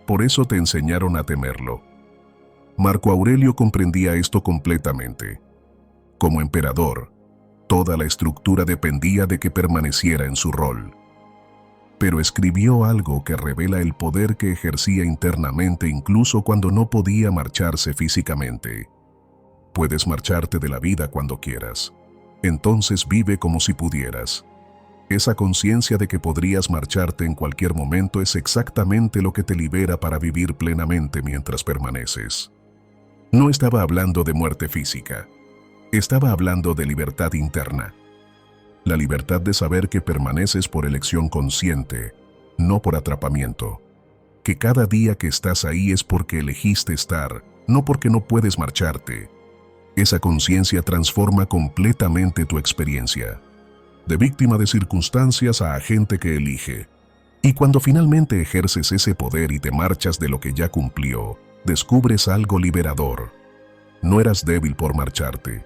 Por eso te enseñaron a temerlo. Marco Aurelio comprendía esto completamente. Como emperador, toda la estructura dependía de que permaneciera en su rol. Pero escribió algo que revela el poder que ejercía internamente incluso cuando no podía marcharse físicamente. Puedes marcharte de la vida cuando quieras. Entonces vive como si pudieras. Esa conciencia de que podrías marcharte en cualquier momento es exactamente lo que te libera para vivir plenamente mientras permaneces. No estaba hablando de muerte física. Estaba hablando de libertad interna. La libertad de saber que permaneces por elección consciente, no por atrapamiento. Que cada día que estás ahí es porque elegiste estar, no porque no puedes marcharte. Esa conciencia transforma completamente tu experiencia. De víctima de circunstancias a agente que elige. Y cuando finalmente ejerces ese poder y te marchas de lo que ya cumplió, descubres algo liberador. No eras débil por marcharte.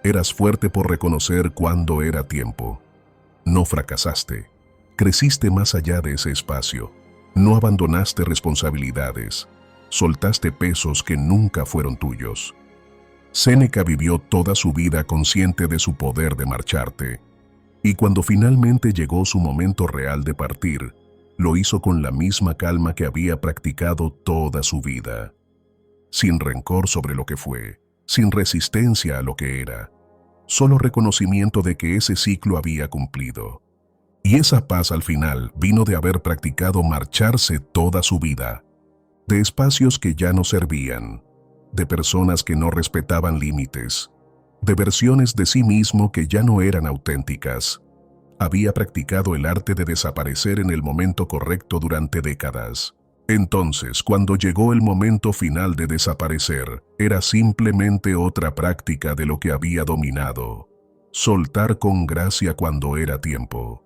Eras fuerte por reconocer cuándo era tiempo. No fracasaste. Creciste más allá de ese espacio. No abandonaste responsabilidades. Soltaste pesos que nunca fueron tuyos. Séneca vivió toda su vida consciente de su poder de marcharte. Y cuando finalmente llegó su momento real de partir, lo hizo con la misma calma que había practicado toda su vida. Sin rencor sobre lo que fue, sin resistencia a lo que era, solo reconocimiento de que ese ciclo había cumplido. Y esa paz al final vino de haber practicado marcharse toda su vida, de espacios que ya no servían, de personas que no respetaban límites, de versiones de sí mismo que ya no eran auténticas. Había practicado el arte de desaparecer en el momento correcto durante décadas. Entonces, cuando llegó el momento final de desaparecer, era simplemente otra práctica de lo que había dominado. Soltar con gracia cuando era tiempo.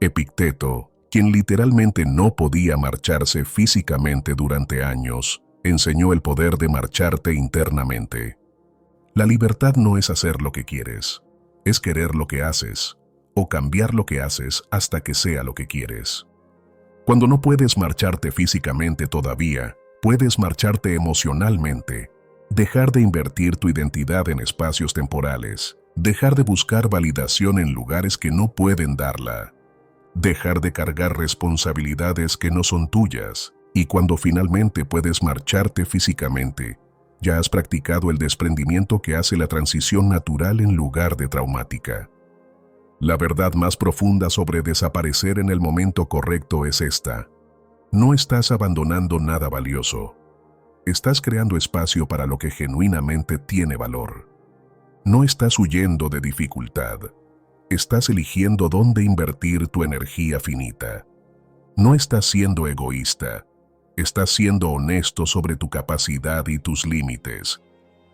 Epicteto, quien literalmente no podía marcharse físicamente durante años, enseñó el poder de marcharte internamente. La libertad no es hacer lo que quieres, es querer lo que haces, o cambiar lo que haces hasta que sea lo que quieres. Cuando no puedes marcharte físicamente todavía, puedes marcharte emocionalmente. Dejar de invertir tu identidad en espacios temporales. Dejar de buscar validación en lugares que no pueden darla. Dejar de cargar responsabilidades que no son tuyas. Y cuando finalmente puedes marcharte físicamente, ya has practicado el desprendimiento que hace la transición natural en lugar de traumática. La verdad más profunda sobre desaparecer en el momento correcto es esta. No estás abandonando nada valioso. Estás creando espacio para lo que genuinamente tiene valor. No estás huyendo de dificultad. Estás eligiendo dónde invertir tu energía finita. No estás siendo egoísta. Estás siendo honesto sobre tu capacidad y tus límites.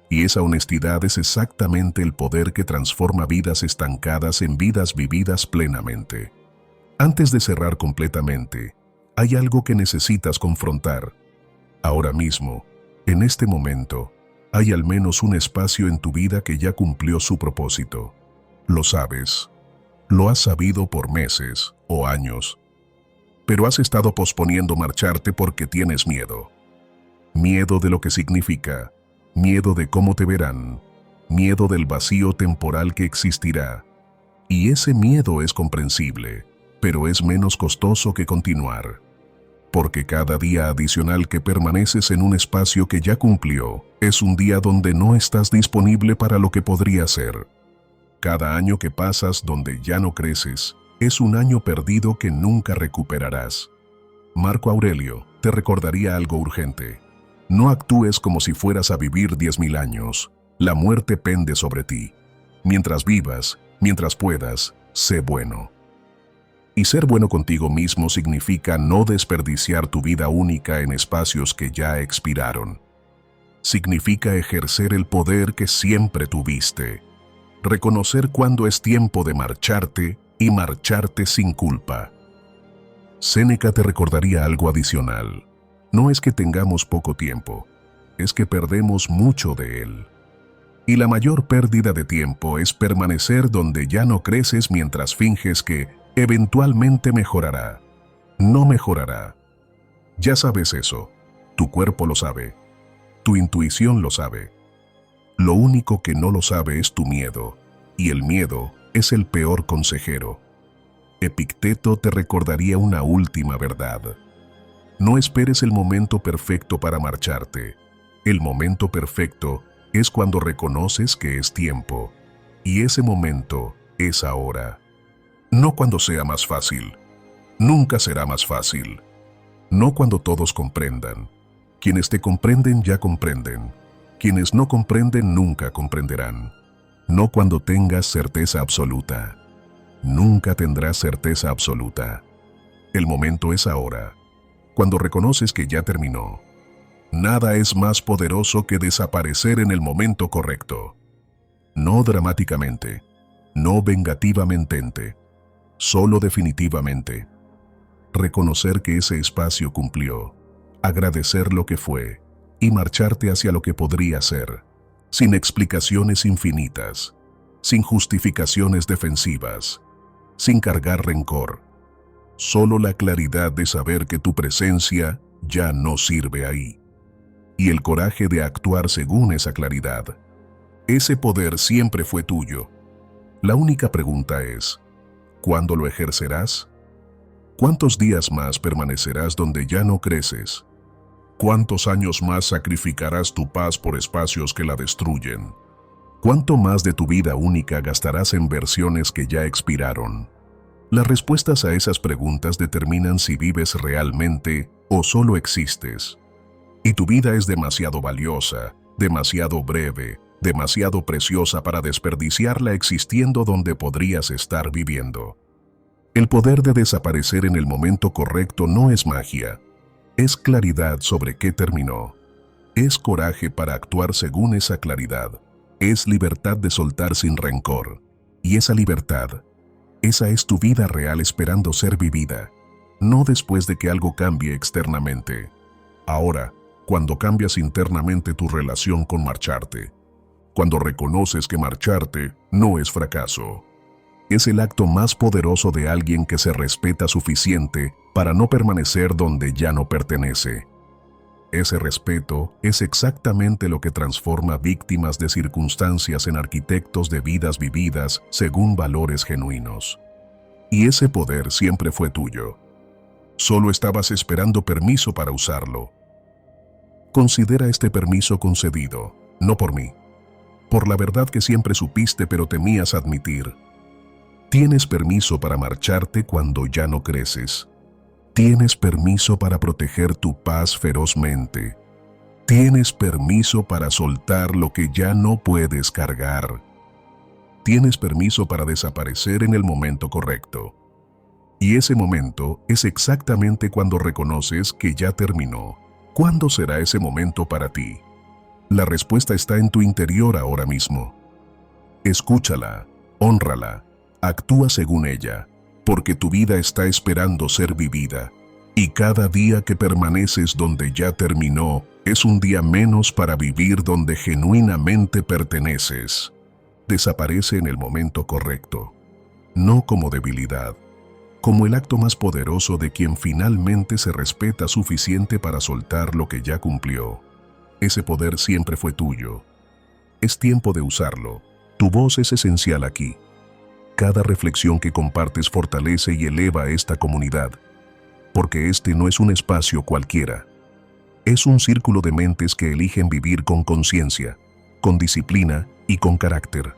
Y esa honestidad es exactamente el poder que transforma vidas estancadas en vidas vividas plenamente. Antes de cerrar completamente, hay algo que necesitas confrontar. Ahora mismo, en este momento, hay al menos un espacio en tu vida que ya cumplió su propósito. Lo sabes. Lo has sabido por meses o años. Pero has estado posponiendo marcharte porque tienes miedo. Miedo de lo que significa. Miedo de cómo te verán, miedo del vacío temporal que existirá. Y ese miedo es comprensible, pero es menos costoso que continuar. Porque cada día adicional que permaneces en un espacio que ya cumplió, es un día donde no estás disponible para lo que podría ser. Cada año que pasas donde ya no creces, es un año perdido que nunca recuperarás. Marco Aurelio te recordaría algo urgente. No actúes como si fueras a vivir 10.000 años. La muerte pende sobre ti. Mientras vivas, mientras puedas, sé bueno. Y ser bueno contigo mismo significa no desperdiciar tu vida única en espacios que ya expiraron. Significa ejercer el poder que siempre tuviste. Reconocer cuándo es tiempo de marcharte y marcharte sin culpa. Séneca te recordaría algo adicional. No es que tengamos poco tiempo, es que perdemos mucho de él. Y la mayor pérdida de tiempo es permanecer donde ya no creces mientras finges que eventualmente mejorará. No mejorará. Ya sabes eso. Tu cuerpo lo sabe. Tu intuición lo sabe. Lo único que no lo sabe es tu miedo, y el miedo es el peor consejero. Epicteto te recordaría una última verdad. No esperes el momento perfecto para marcharte. El momento perfecto es cuando reconoces que es tiempo. Y ese momento es ahora. No cuando sea más fácil. Nunca será más fácil. No cuando todos comprendan. Quienes te comprenden ya comprenden. Quienes no comprenden nunca comprenderán. No cuando tengas certeza absoluta. Nunca tendrás certeza absoluta. El momento es ahora. Cuando reconoces que ya terminó. Nada es más poderoso que desaparecer en el momento correcto. No dramáticamente, no vengativamente, solo definitivamente. Reconocer que ese espacio cumplió, agradecer lo que fue y marcharte hacia lo que podría ser, sin explicaciones infinitas, sin justificaciones defensivas, sin cargar rencor. Solo la claridad de saber que tu presencia ya no sirve ahí. Y el coraje de actuar según esa claridad. Ese poder siempre fue tuyo. La única pregunta es, ¿cuándo lo ejercerás? ¿Cuántos días más permanecerás donde ya no creces? ¿Cuántos años más sacrificarás tu paz por espacios que la destruyen? ¿Cuánto más de tu vida única gastarás en versiones que ya expiraron? Las respuestas a esas preguntas determinan si vives realmente o solo existes. Y tu vida es demasiado valiosa, demasiado breve, demasiado preciosa para desperdiciarla existiendo donde podrías estar viviendo. El poder de desaparecer en el momento correcto no es magia, es claridad sobre qué terminó. Es coraje para actuar según esa claridad. Es libertad de soltar sin rencor. Y esa libertad, esa es tu vida real esperando ser vivida, no después de que algo cambie externamente. Ahora, cuando cambias internamente tu relación con marcharte, cuando reconoces que marcharte no es fracaso, es el acto más poderoso de alguien que se respeta suficiente para no permanecer donde ya no pertenece. Ese respeto es exactamente lo que transforma víctimas de circunstancias en arquitectos de vidas vividas según valores genuinos. Y ese poder siempre fue tuyo. Solo estabas esperando permiso para usarlo. Considera este permiso concedido, no por mí, por la verdad que siempre supiste pero temías admitir. Tienes permiso para marcharte cuando ya no creces. Tienes permiso para proteger tu paz ferozmente. Tienes permiso para soltar lo que ya no puedes cargar. Tienes permiso para desaparecer en el momento correcto. Y ese momento es exactamente cuando reconoces que ya terminó. ¿Cuándo será ese momento para ti? La respuesta está en tu interior ahora mismo. Escúchala, hónrala, actúa según ella, porque tu vida está esperando ser vivida. Y cada día que permaneces donde ya terminó es un día menos para vivir donde genuinamente perteneces. Desaparece en el momento correcto, no como debilidad, como el acto más poderoso de quien finalmente se respeta suficiente para soltar lo que ya cumplió. Ese poder siempre fue tuyo. Es tiempo de usarlo. Tu voz es esencial aquí. Cada reflexión que compartes fortalece y eleva a esta comunidad, porque este no es un espacio cualquiera. Es un círculo de mentes que eligen vivir con conciencia, con disciplina y con carácter.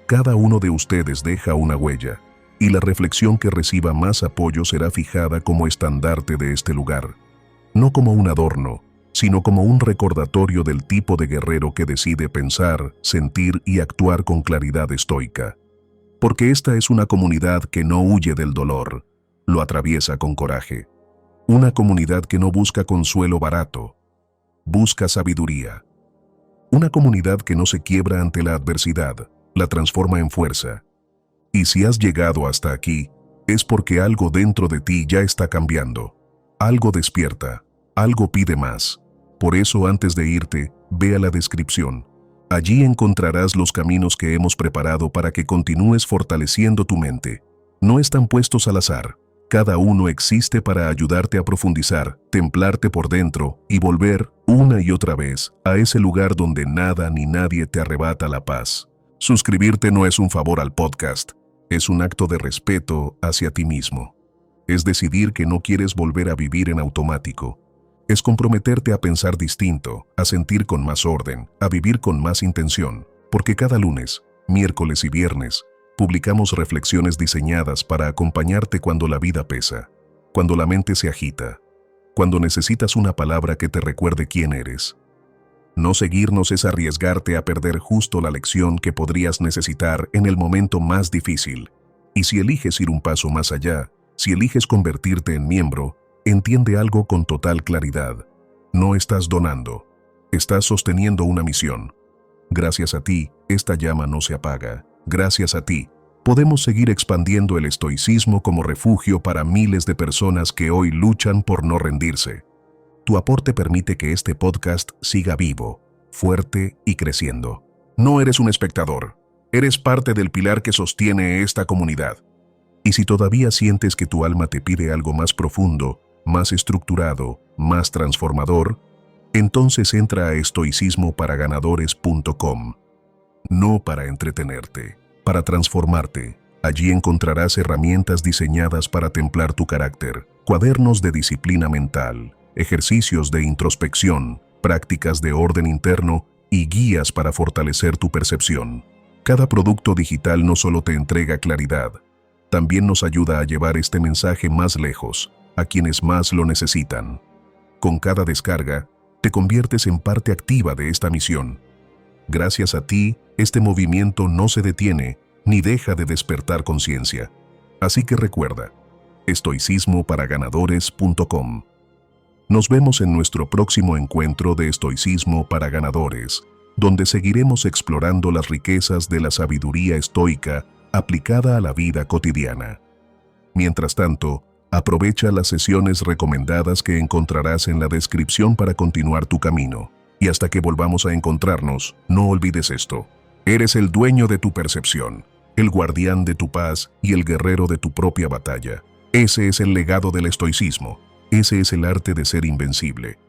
Cada uno de ustedes deja una huella, y la reflexión que reciba más apoyo será fijada como estandarte de este lugar, no como un adorno, sino como un recordatorio del tipo de guerrero que decide pensar, sentir y actuar con claridad estoica. Porque esta es una comunidad que no huye del dolor, lo atraviesa con coraje. Una comunidad que no busca consuelo barato, busca sabiduría. Una comunidad que no se quiebra ante la adversidad, la transforma en fuerza. Y si has llegado hasta aquí, es porque algo dentro de ti ya está cambiando. Algo despierta, algo pide más. Por eso antes de irte, ve a la descripción. Allí encontrarás los caminos que hemos preparado para que continúes fortaleciendo tu mente. No están puestos al azar. Cada uno existe para ayudarte a profundizar, templarte por dentro y volver, una y otra vez, a ese lugar donde nada ni nadie te arrebata la paz. Suscribirte no es un favor al podcast. Es un acto de respeto hacia ti mismo. Es decidir que no quieres volver a vivir en automático. Es comprometerte a pensar distinto, a sentir con más orden, a vivir con más intención, porque cada lunes, miércoles y viernes, publicamos reflexiones diseñadas para acompañarte cuando la vida pesa, cuando la mente se agita, cuando necesitas una palabra que te recuerde quién eres. No seguirnos es arriesgarte a perder justo la lección que podrías necesitar en el momento más difícil. Y si eliges ir un paso más allá, si eliges convertirte en miembro, entiende algo con total claridad. No estás donando, estás sosteniendo una misión. Gracias a ti, esta llama no se apaga. Gracias a ti, podemos seguir expandiendo el estoicismo como refugio para miles de personas que hoy luchan por no rendirse. Tu aporte permite que este podcast siga vivo, fuerte y creciendo. No eres un espectador, eres parte del pilar que sostiene esta comunidad. Y si todavía sientes que tu alma te pide algo más profundo, más estructurado, más transformador, entonces entra a estoicismoparaganadores.com. No para entretenerte, para transformarte. Allí encontrarás herramientas diseñadas para templar tu carácter, cuadernos de disciplina mental, ejercicios de introspección, prácticas de orden interno y guías para fortalecer tu percepción. Cada producto digital no solo te entrega claridad, también nos ayuda a llevar este mensaje más lejos, a quienes más lo necesitan. Con cada descarga, te conviertes en parte activa de esta misión. Gracias a ti, este movimiento no se detiene ni deja de despertar conciencia. Así que recuerda, estoicismoparaganadores.com. Nos vemos en nuestro próximo encuentro de Estoicismo para Ganadores, donde seguiremos explorando las riquezas de la sabiduría estoica aplicada a la vida cotidiana. Mientras tanto, aprovecha las sesiones recomendadas que encontrarás en la descripción para continuar tu camino. Y hasta que volvamos a encontrarnos, no olvides esto. Eres el dueño de tu percepción, el guardián de tu paz y el guerrero de tu propia batalla. Ese es el legado del estoicismo. Ese es el arte de ser invencible.